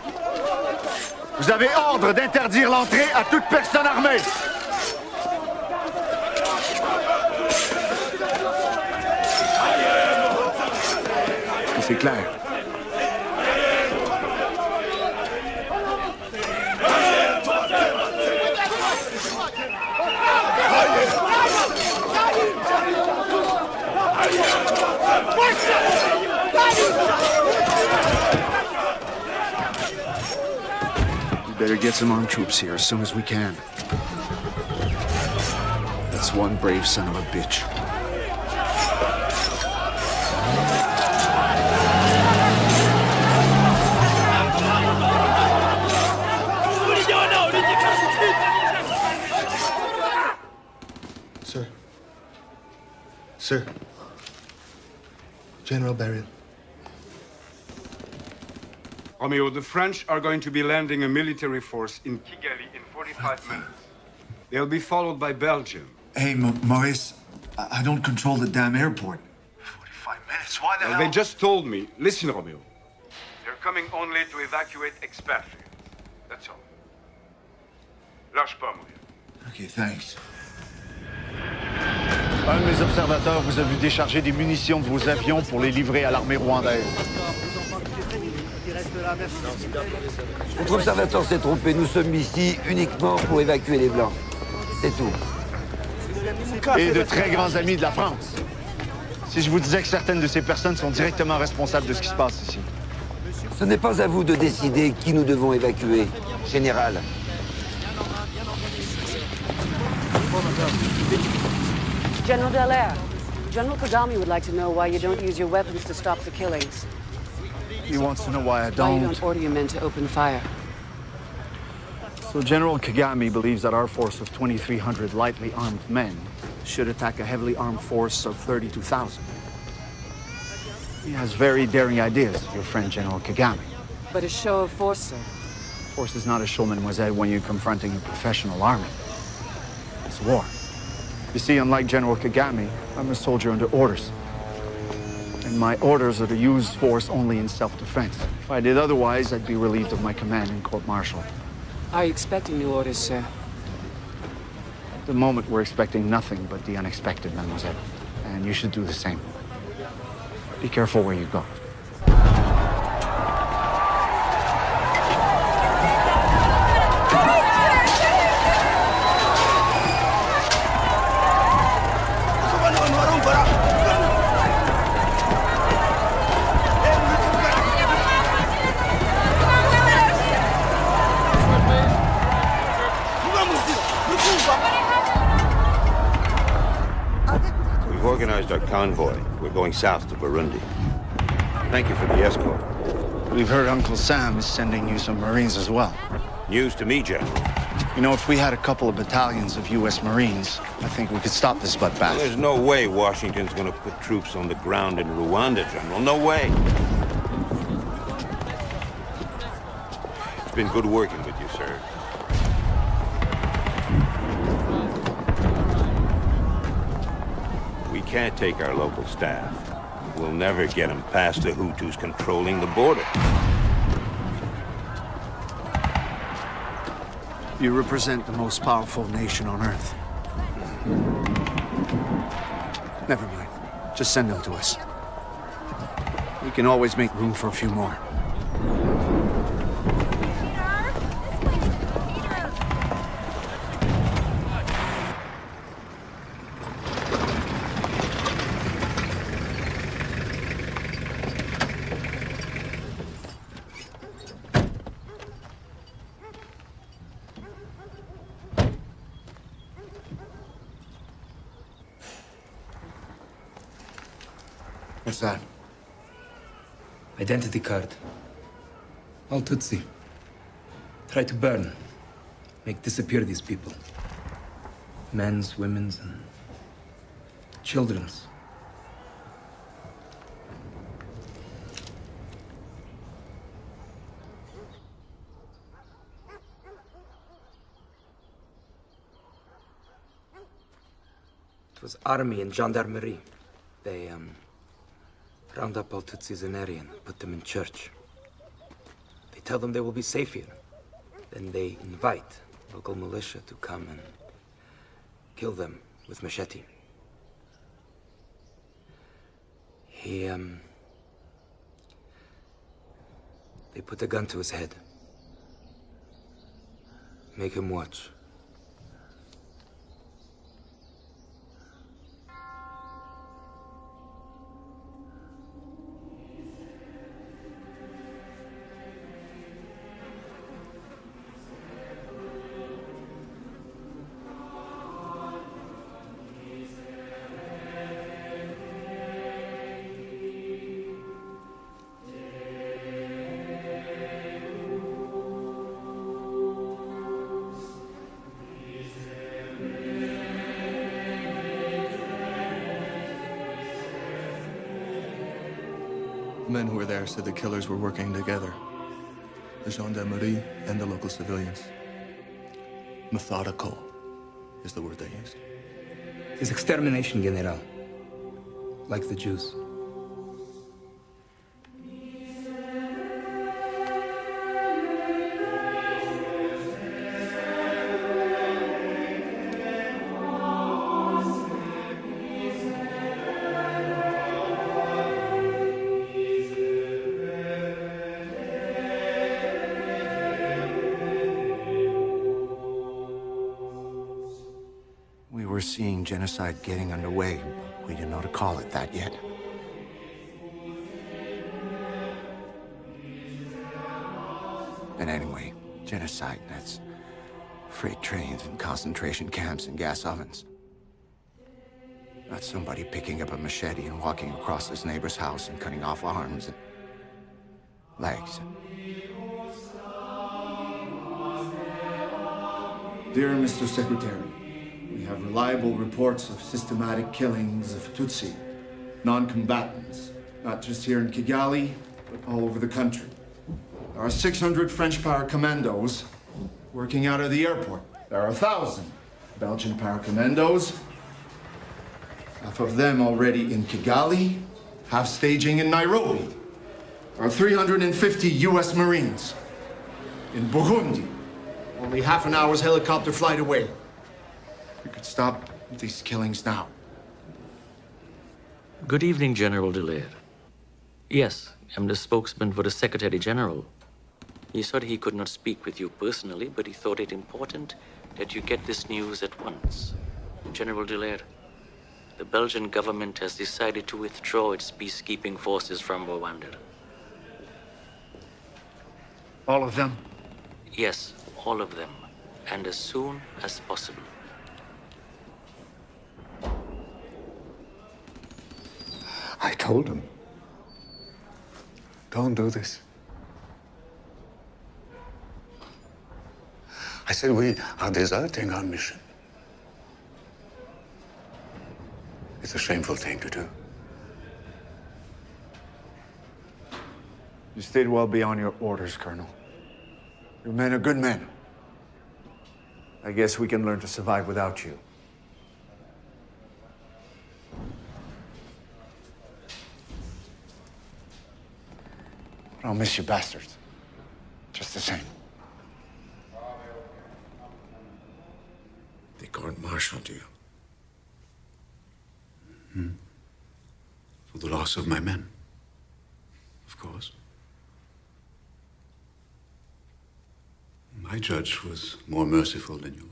vous avez ordre d'interdire l'entrée à toute personne armée. C'est clair. We better get some armed troops here as soon as we can. That's one brave son of a bitch. Sir. Sir. General Beryl. Romeo, the French are going to be landing a military force in Kigali in 45 minutes. They'll be followed by Belgium. Hey, Maurice, I don't control the damn airport. 45 minutes? Why the hell? They just told me. Listen, Romeo. They're coming only to evacuate expatriates. That's all. Lâche pas, mon gars. Okay, thanks. Un de mes observateurs vous a vu décharger des munitions de vos avions pour les livrer à l'armée rwandaise. Votre observateur s'est trompé. Nous sommes ici uniquement pour évacuer les Blancs. C'est tout. Et de très grands amis de la France. Si je vous disais que certaines de ces personnes sont directement responsables de ce qui se passe ici. Ce n'est pas à vous de décider qui nous devons évacuer, Général. General Dallaire, General Kagame would like to know why you don't use your weapons to stop the killings. He wants to know why I Why you don't. don't order your men to open fire. So General Kagame believes that our force of 2,300 lightly armed men should attack a heavily armed force of 32,000. He has very daring ideas, your friend General Kagame. But a show of force, sir. Force is not a show, mademoiselle, when you're confronting a professional army. It's war. You see, unlike General Kagame, I'm a soldier under orders. And my orders are to use force only in self-defense. If I did otherwise, I'd be relieved of my command in court-martial. Are you expecting new orders, sir? At the moment, we're expecting nothing but the unexpected, mademoiselle. And you should do the same. Be careful where you go. organized our convoy. We're going south to Burundi. Thank you for the escort. We've heard Uncle Sam is sending you some Marines as well. News to me, General. You know, if we had a couple of battalions of U.S. Marines, I think we could stop this bloodbath. Well, there's no way Washington's gonna put troops on the ground in Rwanda, General. No way. It's been good working with you, sir. We can't take our local staff. We'll never get them past the Hutus controlling the border. You represent the most powerful nation on Earth. Never mind. Just send them to us. We can always make room for a few more. What's that? Identity card. All Tutsi. Try to burn. Make disappear these people. Men's, women's, and children's. It was army and gendarmerie. They, round up all Tutsis in area and put them in church. They tell them they will be safe here. Then they invite local militia to come and kill them with machete. They put a gun to his head. Make him watch. The men who were there said the killers were working together. The gendarmerie and the local civilians. Methodical is the word they used. His extermination, General. Like the Jews. We were seeing genocide getting underway, but we didn't know to call it that yet. And anyway, genocide, that's freight trains and concentration camps and gas ovens. Not somebody picking up a machete and walking across his neighbor's house and cutting off arms and legs. Dear Mr. Secretary, we have reliable reports of systematic killings of Tutsi, non-combatants, not just here in Kigali, but all over the country. There are 600 French paracommandos working out of the airport. There are 1,000 Belgian paracommandos, half of them already in Kigali, half staging in Nairobi. There are 350 U.S. Marines in Burundi, only half an hour's helicopter flight away. We could stop these killings now. Good evening, General Dallaire. Yes, I'm the spokesman for the Secretary General. He said he could not speak with you personally, but he thought it important that you get this news at once. General Dallaire, the Belgian government has decided to withdraw its peacekeeping forces from Rwanda. All of them? Yes, all of them, and as soon as possible. I told him, don't do this. I said, we are deserting our mission. It's a shameful thing to do. You stayed well beyond your orders, Colonel. Your men are good men. I guess we can learn to survive without you. I'll miss you bastards. Just the same. They court-martialed you. For the loss of my men, of course. My judge was more merciful than yours.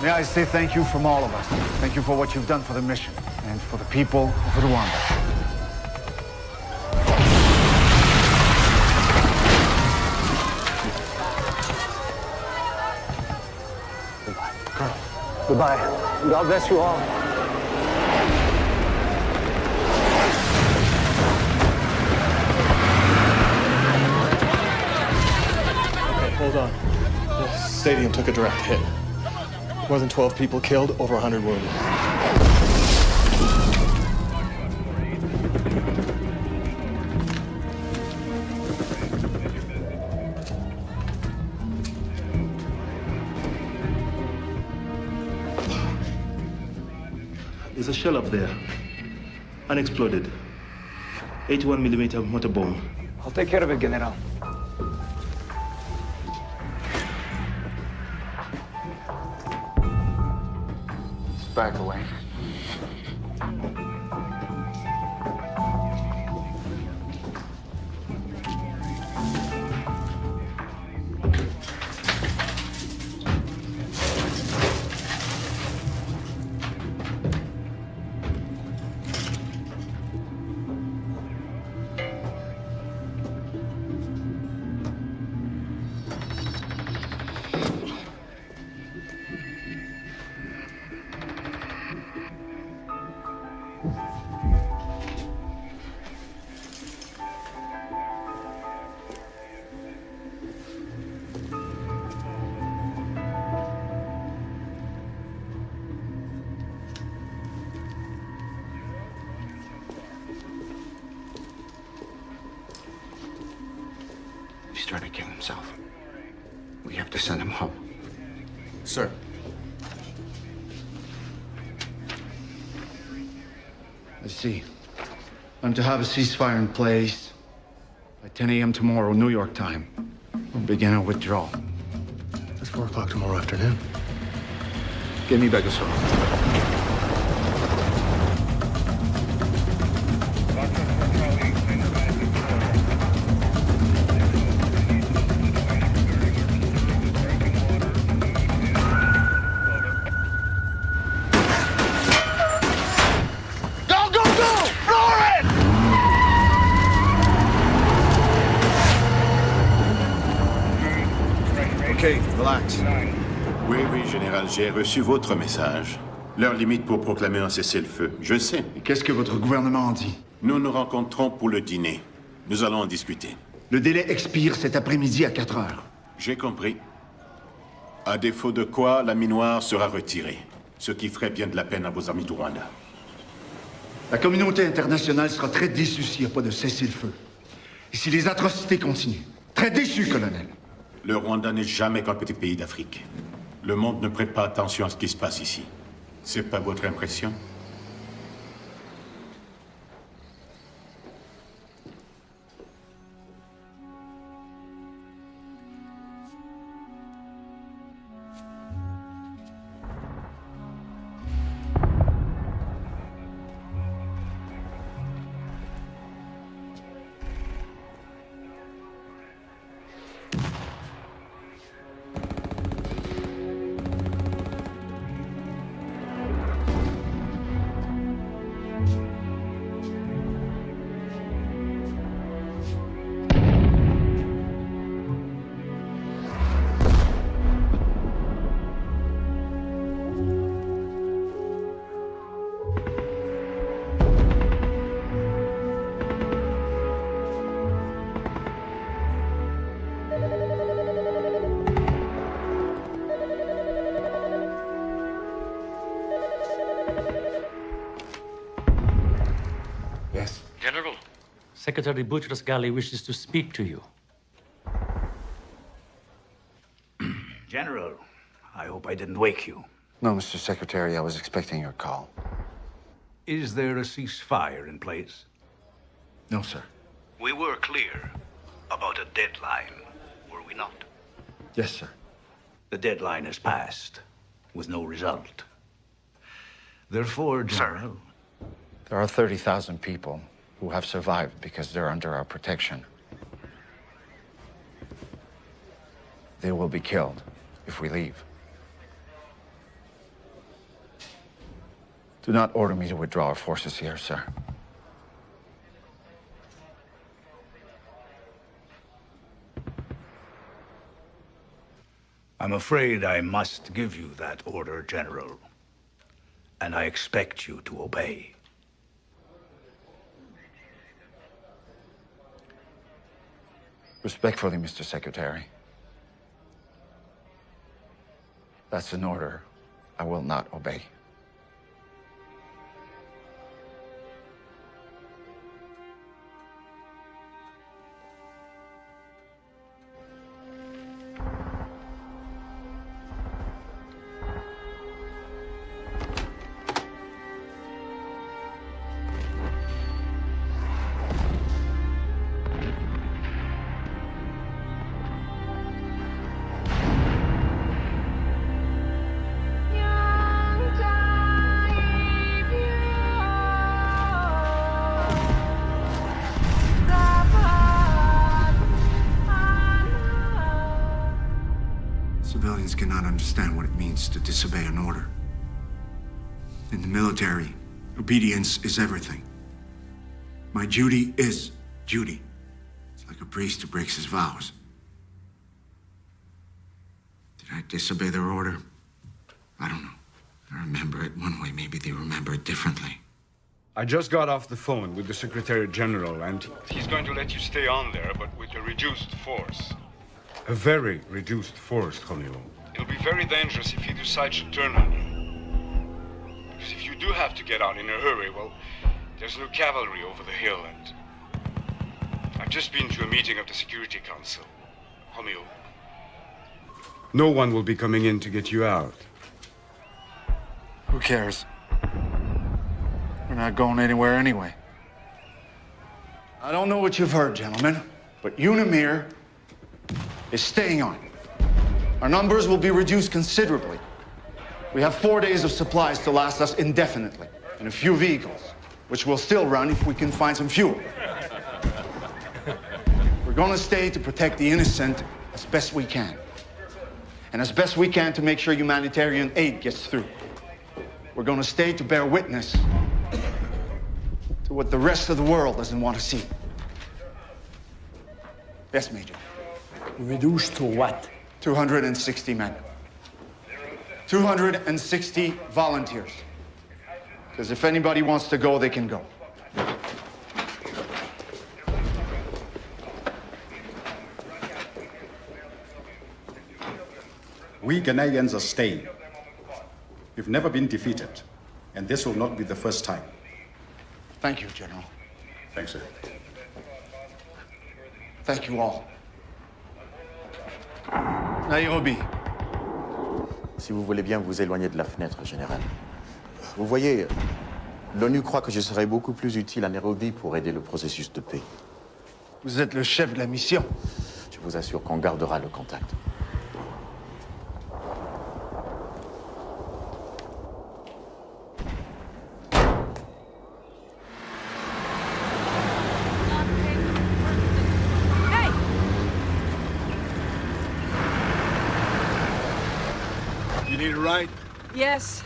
May I say thank you from all of us. Thank you for what you've done for the mission and for the people of Rwanda. Goodbye. God bless you all. Okay, hold on. The stadium took a direct hit. More than 12 people killed, over 100 wounded. There's a shell up there. Unexploded. 81mm mortar bomb. I'll take care of it, General. Back away. He's trying to kill himself. We have to send him home. Sir. I see. I'm to have a ceasefire in place. By 10 a.m. tomorrow, New York time, we'll begin our withdrawal. It's 4 o'clock tomorrow afternoon. Get me back a song. OK, relax. Oui, Général, j'ai reçu votre message. L'heure limite pour proclamer un cessez-le-feu. Je sais. Qu'est-ce que votre gouvernement en dit? Nous nous rencontrons pour le dîner. Nous allons en discuter. Le délai expire cet après-midi à 4 heures. J'ai compris. À défaut de quoi, la minoire sera retirée. Ce qui ferait bien de la peine à vos amis du Rwanda. La communauté internationale sera très déçue s'il n'y a pas de cessez-le-feu. Et si les atrocités continuent. Très déçue, colonel. Le Rwanda n'est jamais qu'un petit pays d'Afrique. Le monde ne prête pas attention à ce qui se passe ici. C'est pas votre impression? Secretary Boutros-Ghali wishes to speak to you. General, I hope I didn't wake you. No, Mr. Secretary, I was expecting your call. Is there a ceasefire in place? No, sir. We were clear about a deadline, were we not? Yes, sir. The deadline has passed, with no result. Therefore, General... There are 30,000 people who have survived because they're under our protection. They will be killed if we leave. Do not order me to withdraw our forces here, sir. I'm afraid I must give you that order, General. And I expect you to obey. Respectfully, Mr. Secretary. That's an order I will not obey. Civilians cannot understand what it means to disobey an order. In the military, obedience is everything. My duty is duty. It's like a priest who breaks his vows. Did I disobey their order? I don't know. I remember it one way, maybe they remember it differently. I just got off the phone with the Secretary General, and he's going to let you stay on there, but with a reduced force. A very reduced force, Romeo. It'll be very dangerous if you decide to turn on you. Because if you do have to get out in a hurry, well, there's no cavalry over the hill, and I've just been to a meeting of the Security Council. Romeo, no one will be coming in to get you out. Who cares? We're not going anywhere anyway. I don't know what you've heard, gentlemen, but Unimir is staying on. Our numbers will be reduced considerably. We have 4 days of supplies to last us indefinitely, and a few vehicles, which will still run if we can find some fuel. We're going to stay to protect the innocent as best we can. And as best we can to make sure humanitarian aid gets through. We're going to stay to bear witness to what the rest of the world doesn't want to see. Yes, Major. Reduced to what? 260 men. 260 volunteers. Because if anybody wants to go, they can go. We Ghanaians are staying. We've never been defeated, and this will not be the first time. Thank you, General. Thanks, sir. Thank you all. Nairobi. Si vous voulez bien vous éloigner de la fenêtre, Général. Vous voyez, l'ONU croit que je serais beaucoup plus utile à Nairobi pour aider le processus de paix. Vous êtes le chef de la mission. Je vous assure qu'on gardera le contact. You need a ride? Yes.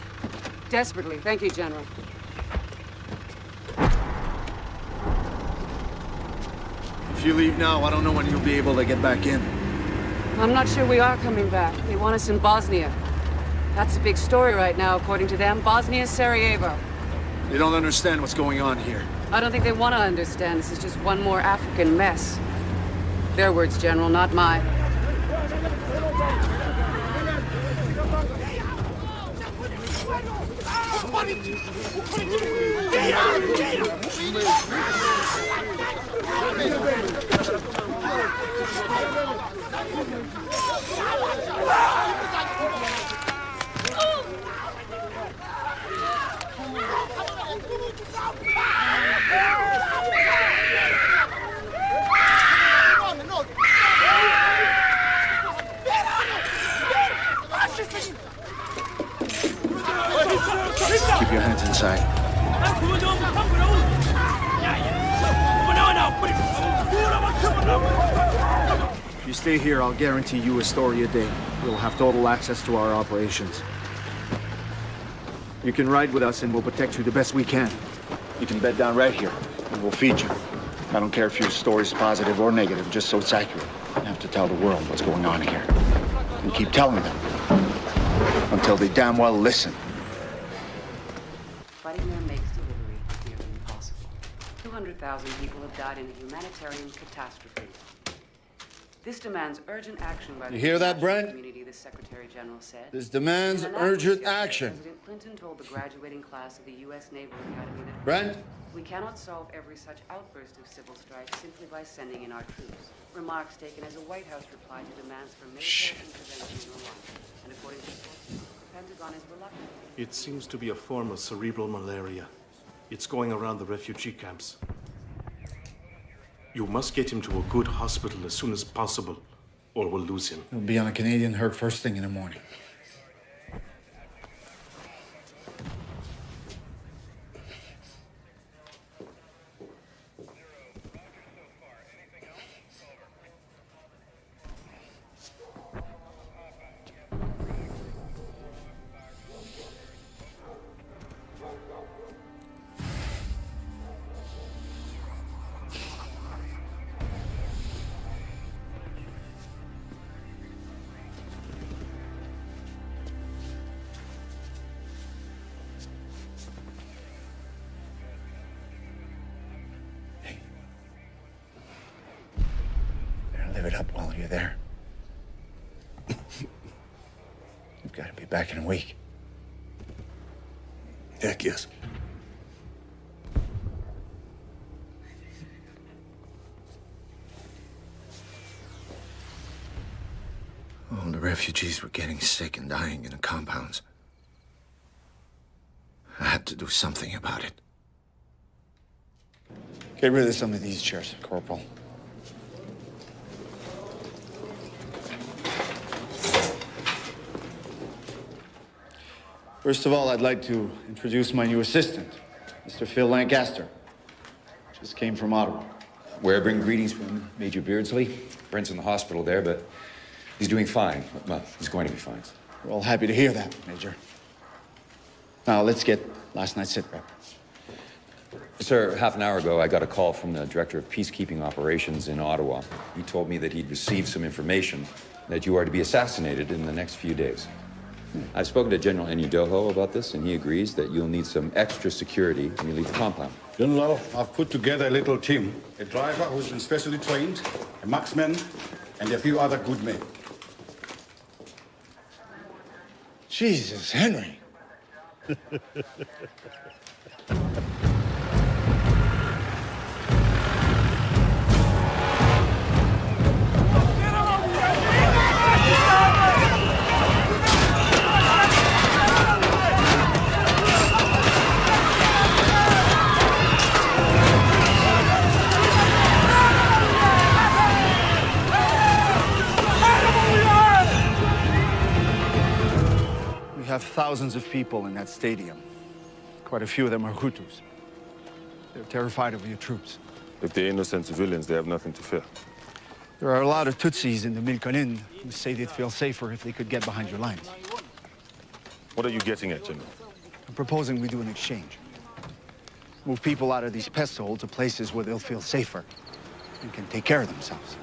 Desperately. Thank you, General. If you leave now, I don't know when you'll be able to get back in. I'm not sure we are coming back. They want us in Bosnia. That's a big story right now, according to them. Bosnia's Sarajevo. They don't understand what's going on here. I don't think they want to understand. This is just one more African mess. Their words, General, not mine. If you stay here, I'll guarantee you a story a day. You'll have total access to our operations. You can ride with us and we'll protect you the best we can. You can bed down right here and we'll feed you. I don't care if your story's positive or negative, just so it's accurate. You have to tell the world what's going on here. And keep telling them. Until they damn well listen. Fighting there makes delivery nearly impossible. 200,000 people have died in a humanitarian catastrophe. This demands urgent action by the You hear that, Brent? community, the Secretary General said. This demands urgent action. President Clinton told the graduating class of the U.S. Naval Academy that Brent? we cannot solve every such outburst of civil strife simply by sending in our troops. Remarks taken as a White House reply to demands for military intervention in Rwanda. And according to sources, the Pentagon is reluctant. It seems to be a form of cerebral malaria. It's going around the refugee camps. You must get him to a good hospital as soon as possible, or we'll lose him. He'll be on a Canadian herd first thing in the morning. Live it up while you're there. You've got to be back in a week. Heck yes. All the refugees were getting sick and dying in the compounds. I had to do something about it. Get rid of some of these chairs, Corporal. First of all, I'd like to introduce my new assistant, Mr. Phil Lancaster. Just came from Ottawa. Where I bring greetings from Major Beardsley. Brent's in the hospital there, but he's doing fine. Well, he's going to be fine. We're all happy to hear that, Major. Now, let's get last night's sitrep. Sir, half an hour ago, I got a call from the Director of Peacekeeping Operations in Ottawa. He told me that he'd received some information that you are to be assassinated in the next few days. I've spoken to General Enudoho about this, and he agrees that you'll need some extra security when you leave the compound. General, I've put together a little team. A driver who's been specially trained, a marksman, and a few other good men. Jesus, Henry. We have thousands of people in that stadium. Quite a few of them are Hutus. They're terrified of your troops. If they're innocent civilians, they have nothing to fear. There are a lot of Tutsis in the Milcolin who say they'd feel safer if they could get behind your lines. What are you getting at, General? I'm proposing we do an exchange. Move people out of these pest holes to places where they'll feel safer and can take care of themselves.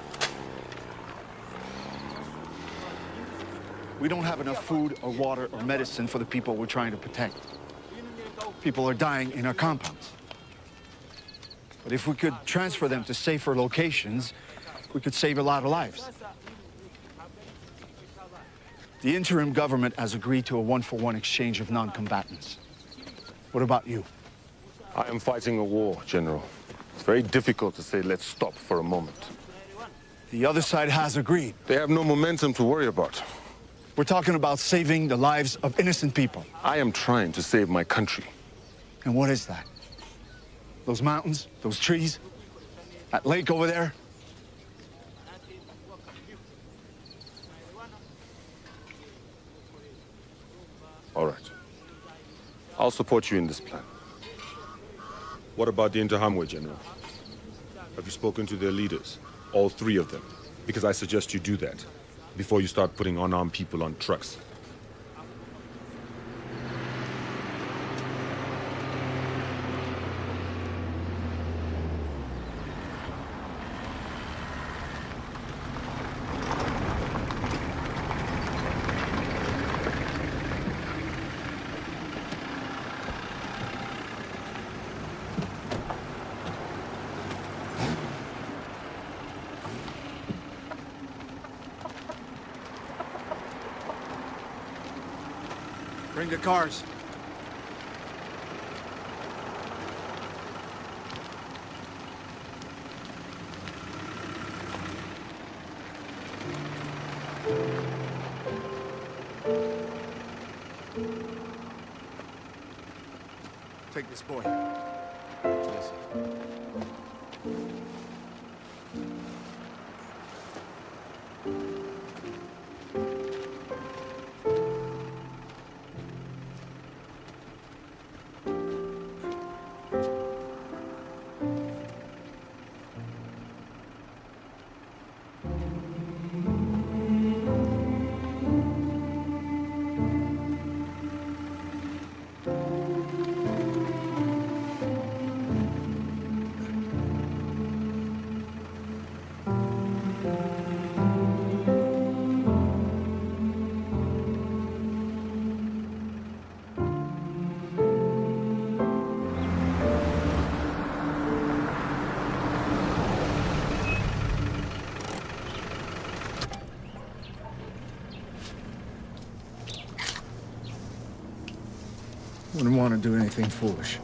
We don't have enough food or water or medicine for the people we're trying to protect. People are dying in our compounds. But if we could transfer them to safer locations, we could save a lot of lives. The interim government has agreed to a one-for-one exchange of non-combatants. What about you? I am fighting a war, General. It's very difficult to say, let's stop for a moment. The other side has agreed. They have no momentum to worry about. We're talking about saving the lives of innocent people. I am trying to save my country. And what is that? Those mountains, those trees, that lake over there? All right. I'll support you in this plan. What about the Interhamwe, General? Have you spoken to their leaders? All 3 of them. Because I suggest you do that before you start putting unarmed people on trucks. Bring the cars. Take this boy. Yes, sir. Wouldn't want to do anything foolish.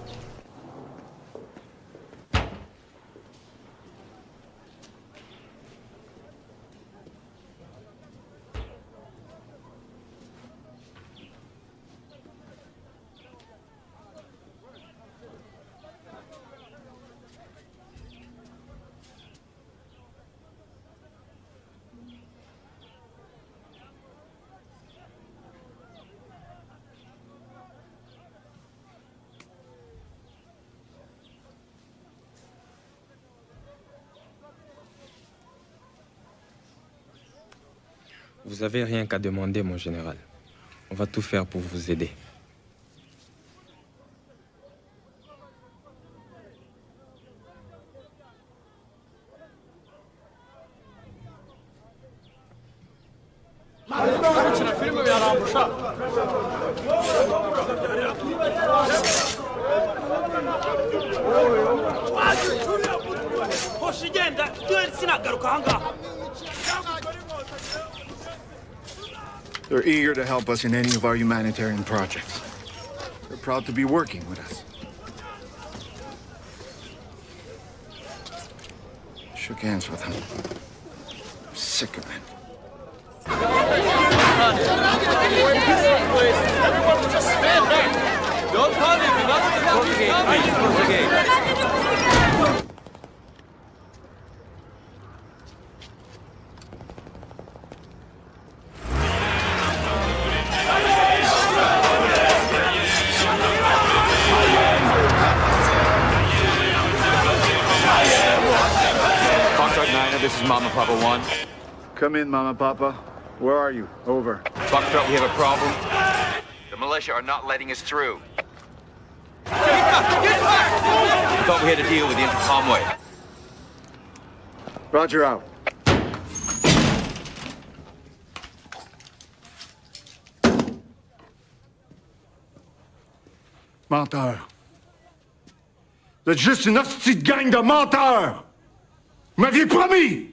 Vous avez rien qu'à demander, mon général. On va tout faire pour vous aider. They're eager to help us in any of our humanitarian projects. They're proud to be working with us. Shook hands with them. I'm sick of it. Everyone just stand back! Don't panic! Close the gate, please. Close the gate. This is Mama Papa 1. Come in, Mama Papa. Where are you? Over. Foxtrot, we have a problem. The militia are not letting us through. I thought we had a deal with the intercom way. Roger out. Menteur. Vous êtes juste une hostie de gang de menteurs! Vous m'aviez promis!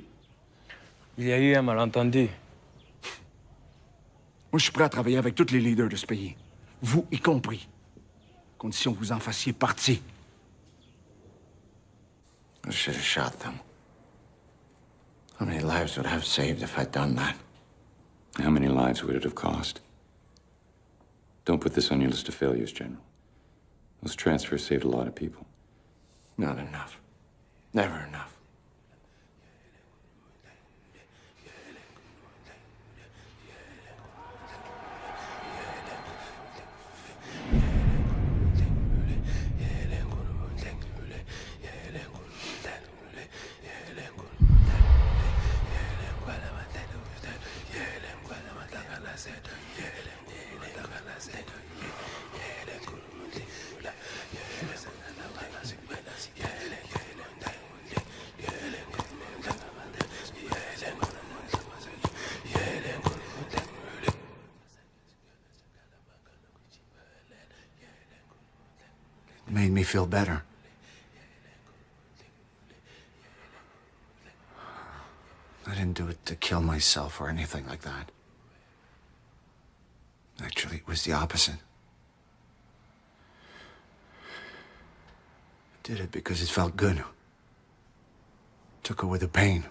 Il y a eu un malentendu. Moi, je suis prêt à travailler avec tous les leaders de ce pays. Vous y compris. Condition que vous en fassiez partie. I should have shot them. How many lives would I have saved if I'd done that? How many lives would it have cost? Don't put this on your list of failures, General. Those transfers saved a lot of people. Not enough. Never enough. me feel better. I didn't do it to kill myself or anything like that. Actually, it was the opposite. I did it because it felt good. Took away the pain.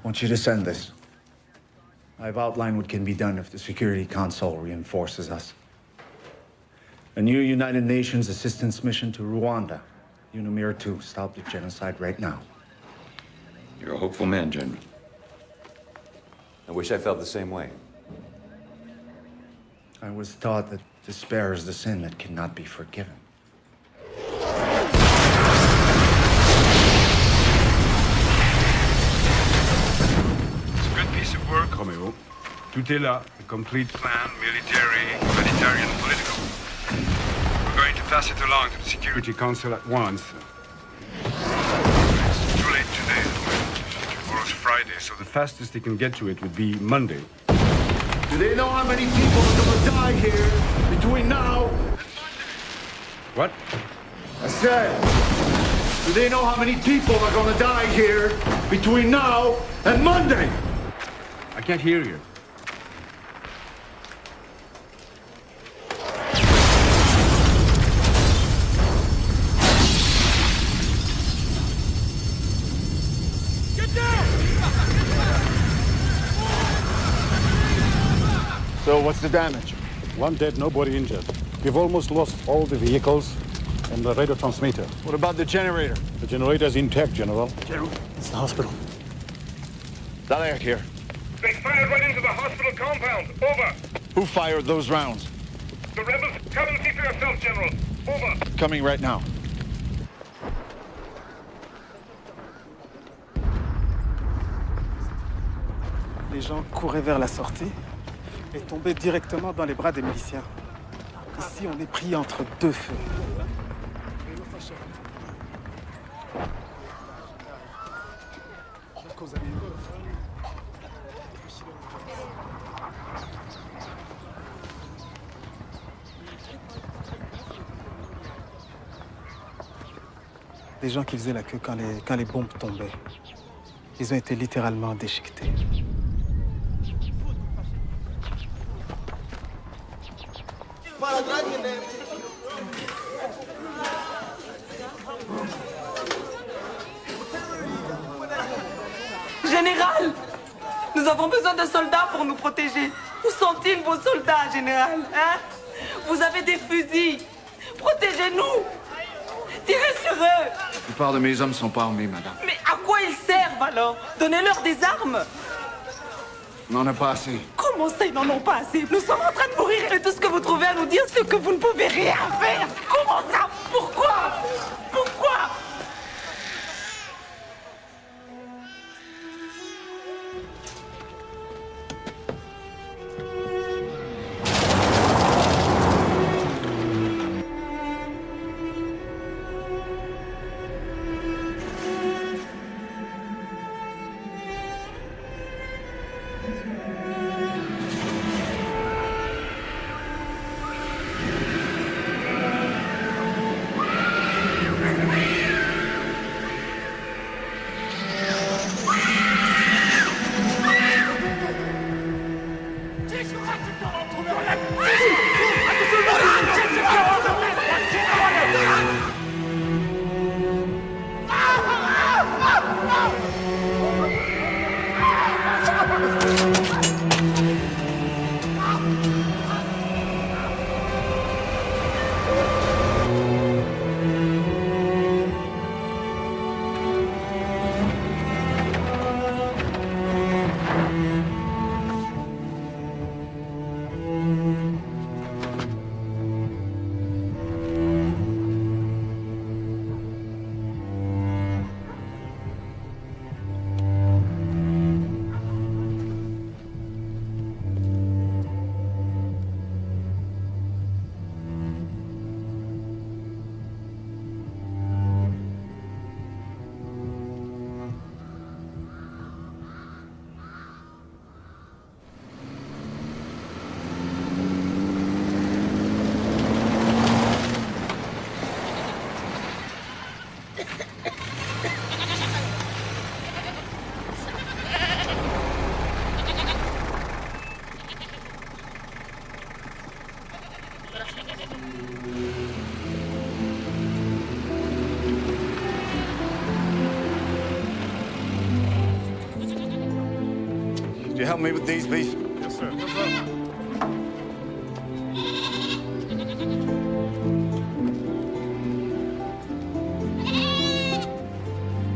I want you to send this. I've outlined what can be done if the Security Council reinforces us. A new United Nations assistance mission to Rwanda. UNAMIR 2, stop the genocide right now. You're a hopeful man, General. I wish I felt the same way. I was taught that despair is the sin that cannot be forgiven. Piece of work, Romeo. Tout est là. A complete plan, military, humanitarian, political. We're going to pass it along to the Security Council at once. It's too late today. Tomorrow's Friday, so the fastest they can get to it would be Monday. Do they know how many people are gonna die here between now? What? I said, do they know how many people are gonna die here between now and Monday? I can't hear you. Get down! So what's the damage? One dead, nobody injured. We've almost lost all the vehicles and the radio transmitter. What about the generator? The generator's intact, General. General, it's the hospital. Dallaire here. They fired right into the hospital compound. Over. Who fired those rounds? The rebels. Come and see for yourself, General. Over. Coming right now. Les gens couraient vers la sortie et tombaient directement dans les bras des miliciens. Ici, on est pris entre deux feux. Des gens qui faisaient la queue quand les bombes tombaient. Ils ont été littéralement déchiquetés. Général! Nous avons besoin de soldats pour nous protéger. Où sont-ils, vos soldats, Général? Hein? Vous avez des fusils. Protégez-nous! Tirez sur eux! La plupart de mes hommes sont pas armés, madame. Mais à quoi ils servent alors? Donnez-leur des armes! On n'en a pas assez. Comment ça, ils n'en ont pas assez? Nous sommes en train de mourir et tout ce que vous trouvez à nous dire, c'est que vous ne pouvez rien faire! Comment ça? Pourquoi? Pourquoi? Could you help me with these, please? Yes, sir.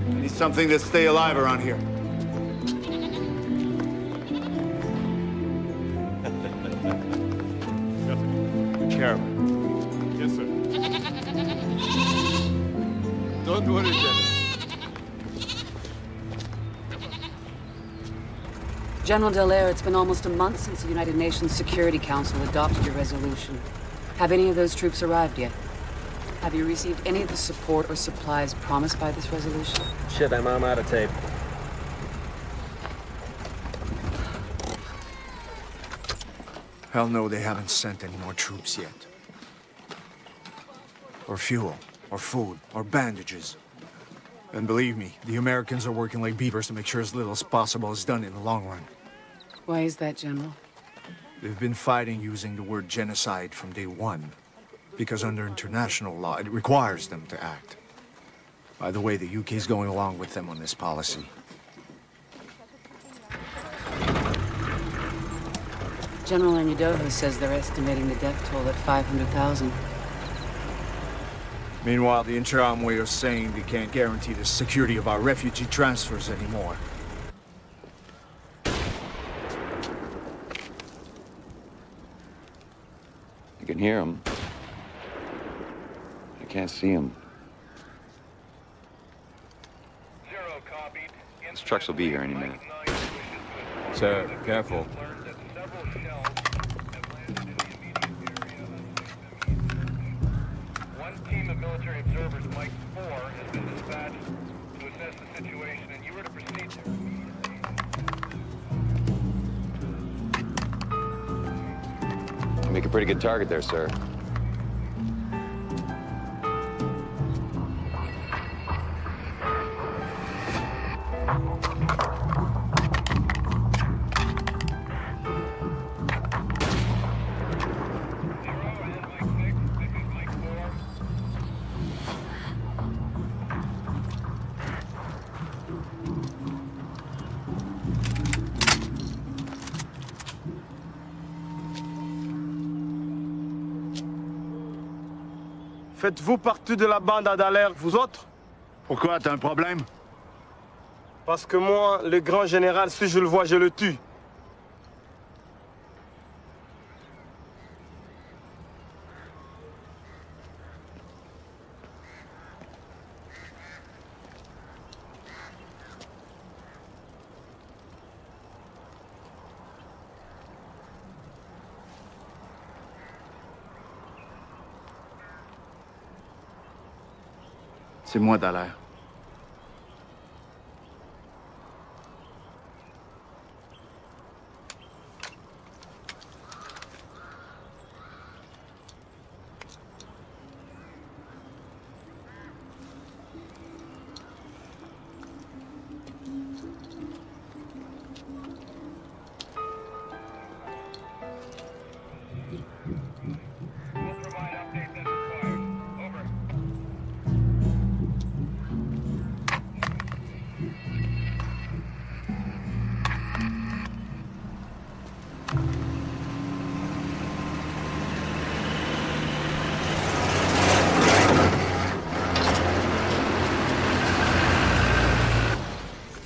I need something to stay alive around here. Careful. Yes, sir. Don't worry, General. General Dallaire, it's been almost a month since the United Nations Security Council adopted your resolution. Have any of those troops arrived yet? Have you received any of the support or supplies promised by this resolution? Shit, I'm out of tape. Hell no, they haven't sent any more troops yet. Or fuel, or food, or bandages. And believe me, the Americans are working like beavers to make sure as little as possible is done in the long run. Why is that, General? They've been fighting using the word genocide from day one. Because under international law, it requires them to act. By the way, the UK's going along with them on this policy. General Anudoho says they're estimating the death toll at 500,000. Meanwhile, the Interamwe are saying they can't guarantee the security of our refugee transfers anymore. You can hear them. I can't see them. These trucks will be here any minute. Sir, careful. One team of military observers, Mike 4, has been dispatched to assess the situation, and you were to proceed there. You make a pretty good target there, sir. Faites-vous partie de la bande à Dallaire, vous autres? Pourquoi? T'as un problème? Parce que moi, le grand général, si je le vois, je le tue. C'est moi, Dallaire.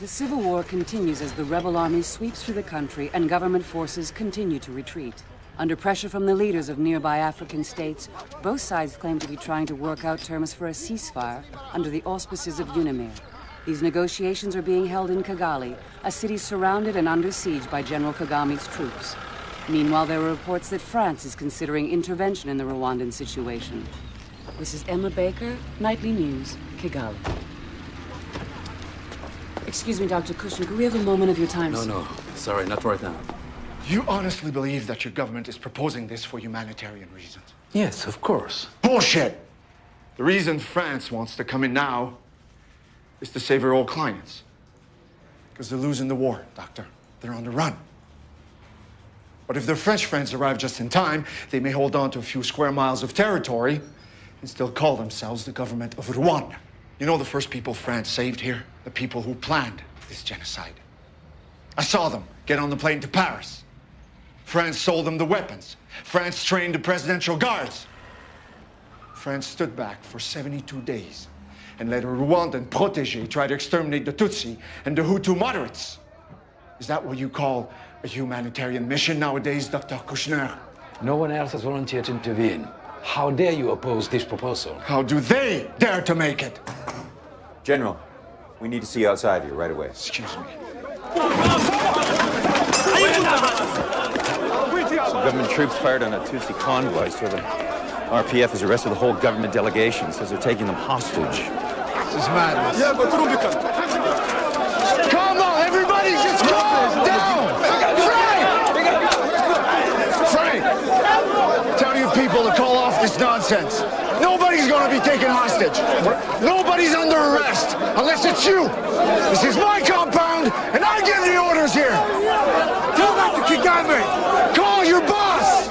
The civil war continues as the rebel army sweeps through the country and government forces continue to retreat. Under pressure from the leaders of nearby African states, both sides claim to be trying to work out terms for a ceasefire under the auspices of UNAMIR. These negotiations are being held in Kigali, a city surrounded and under siege by General Kagame's troops. Meanwhile, there are reports that France is considering intervention in the Rwandan situation. This is Emma Baker, Nightly News, Kigali. Excuse me, Dr. Cushing, could we have a moment of your time? No. Sorry, not right now. Do you honestly believe that your government is proposing this for humanitarian reasons? Yes, of course. Bullshit! The reason France wants to come in now is to save her old clients. Because they're losing the war, Doctor. They're on the run. But if their French friends arrive just in time, they may hold on to a few square miles of territory and still call themselves the government of Rwanda. You know the first people France saved here? The people who planned this genocide. I saw them get on the plane to Paris. France sold them the weapons. France trained the presidential guards. France stood back for 72 days and let a Rwandan protégé try to exterminate the Tutsi and the Hutu moderates. Is that what you call a humanitarian mission nowadays, Dr. Kushner? No one else has volunteered to intervene. How dare you oppose this proposal? How do they dare to make it? General, we need to see you outside here right away. Excuse me. Some government troops fired on a Tutsi convoy, so the RPF has arrested the whole government delegation. Says they're taking them hostage. This is madness. Calm down, everybody, just calm down! Frank! Tell you people to call off this nonsense. Nobody's gonna be taken hostage. Nobody's under arrest, unless it's you. This is my compound, and I give the orders here. Tell that to Kigame. Call your boss.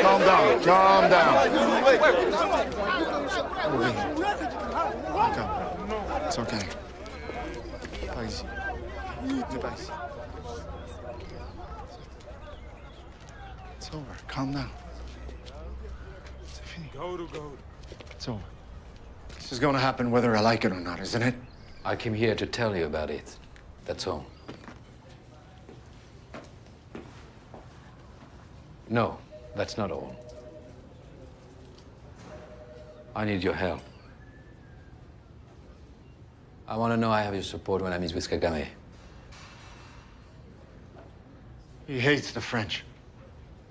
Calm down, calm down. It's okay. Pas ici. N'est pas ici. It's over. Calm down. It's over. This is going to happen whether I like it or not, isn't it? I came here to tell you about it. That's all. No, that's not all. I need your help. I want to know I have your support when I meet with Kagame. He hates the French.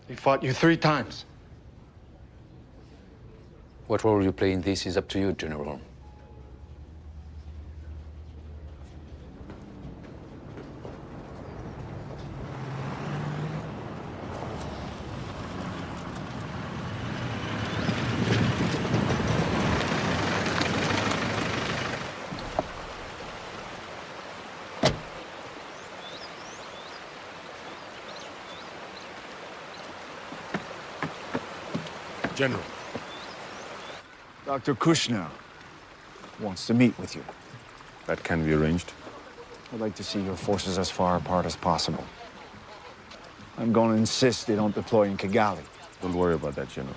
He fought you 3 times. What role you play in this is up to you, General. General. Dr. Kushner wants to meet with you. That can be arranged. I'd like to see your forces as far apart as possible. I'm going to insist they don't deploy in Kigali. Don't worry about that, General.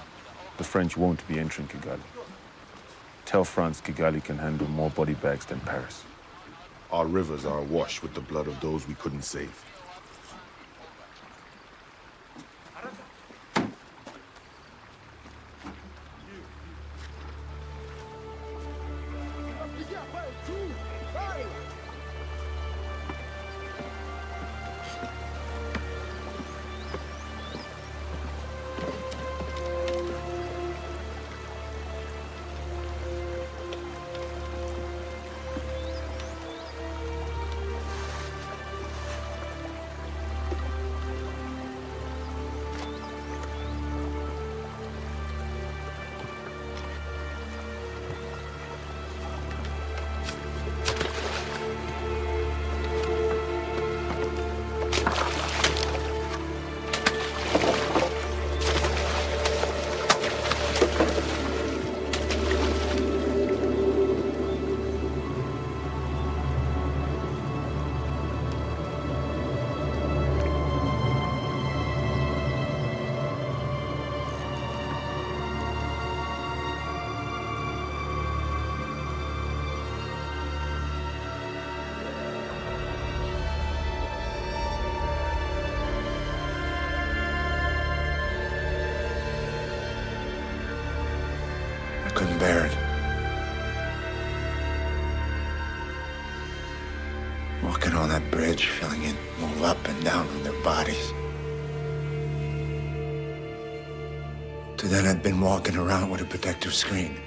The French won't be entering Kigali. Tell France Kigali can handle more body bags than Paris. Our rivers are awash with the blood of those we couldn't save. Couldn't bear it. Walking on that bridge, feeling it move up and down on their bodies. To then I'd been walking around with a protective screen.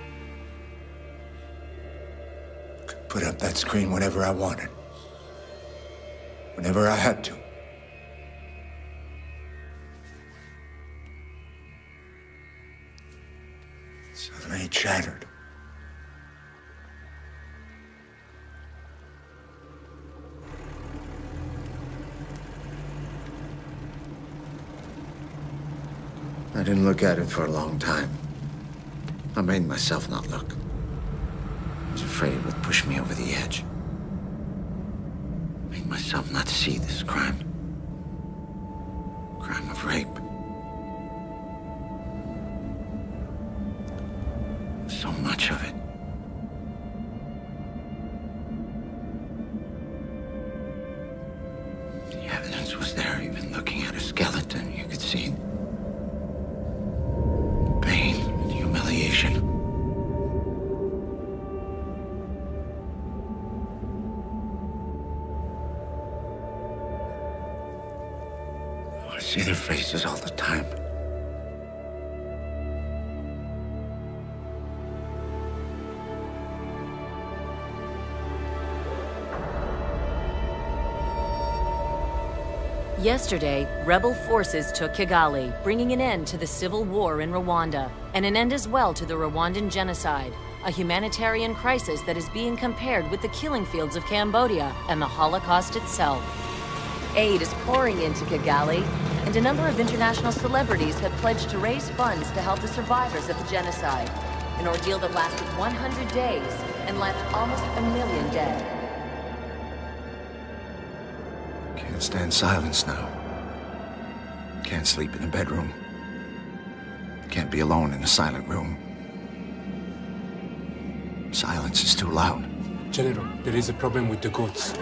Could put up that screen whenever I wanted. Whenever I had to. Suddenly it shattered. I didn't look at it for a long time. I made myself not look. I was afraid it would push me over the edge. letting myself not see this crime. Crime of rape. So much of it. The evidence was there. Even looking at a skeleton, you could see pain and humiliation. I see their faces all the time. Yesterday, rebel forces took Kigali, bringing an end to the civil war in Rwanda, and an end as well to the Rwandan genocide, a humanitarian crisis that is being compared with the killing fields of Cambodia and the Holocaust itself. Aid is pouring into Kigali, and a number of international celebrities have pledged to raise funds to help the survivors of the genocide, an ordeal that lasted 100 days and left almost 1 million dead. Can't stand silence now. Can't sleep in a bedroom. Can't be alone in a silent room. Silence is too loud. General, there is a problem with the goats.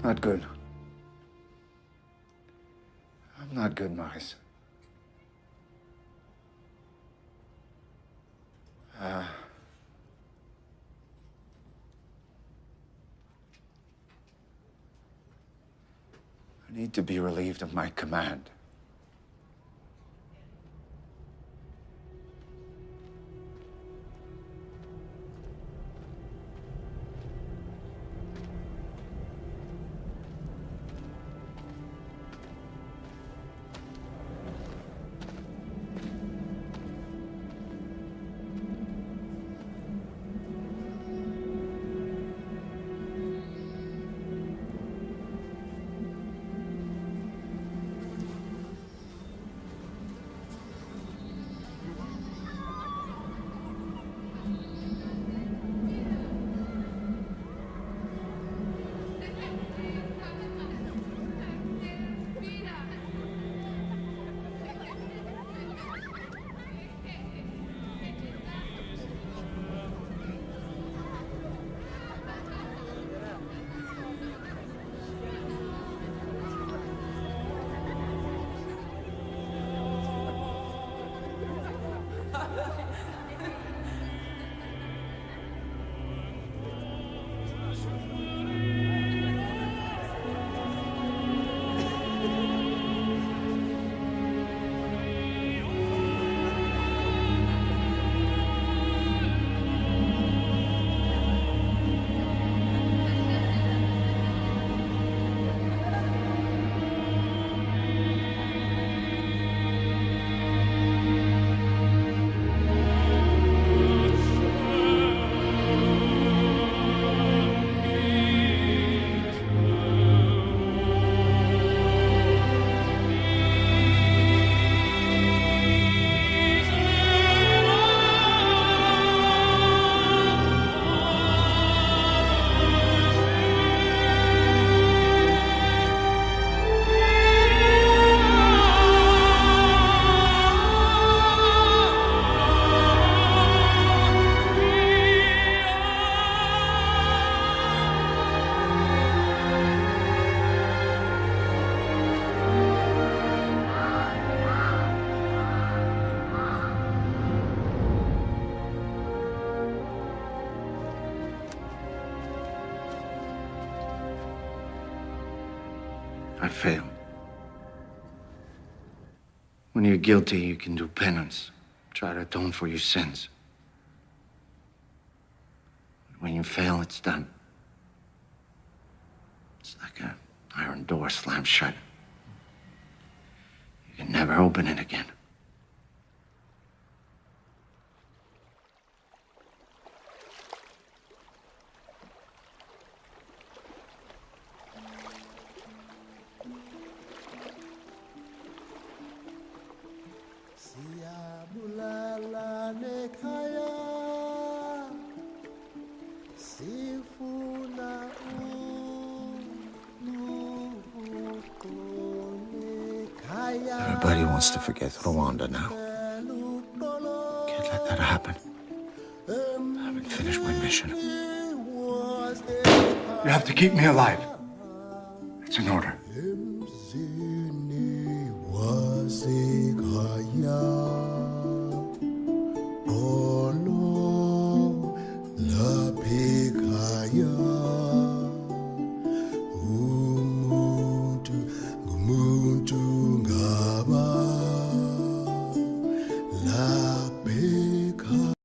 Not good. I'm not good, Maris. I need to be relieved of my command. I failed. When you're guilty, you can do penance, try to atone for your sins. But when you fail, it's done. It's like an iron door slammed shut. You can never open it again. Everybody wants to forget Rwanda now. Can't let that happen. I haven't finished my mission. You have to keep me alive. It's an order.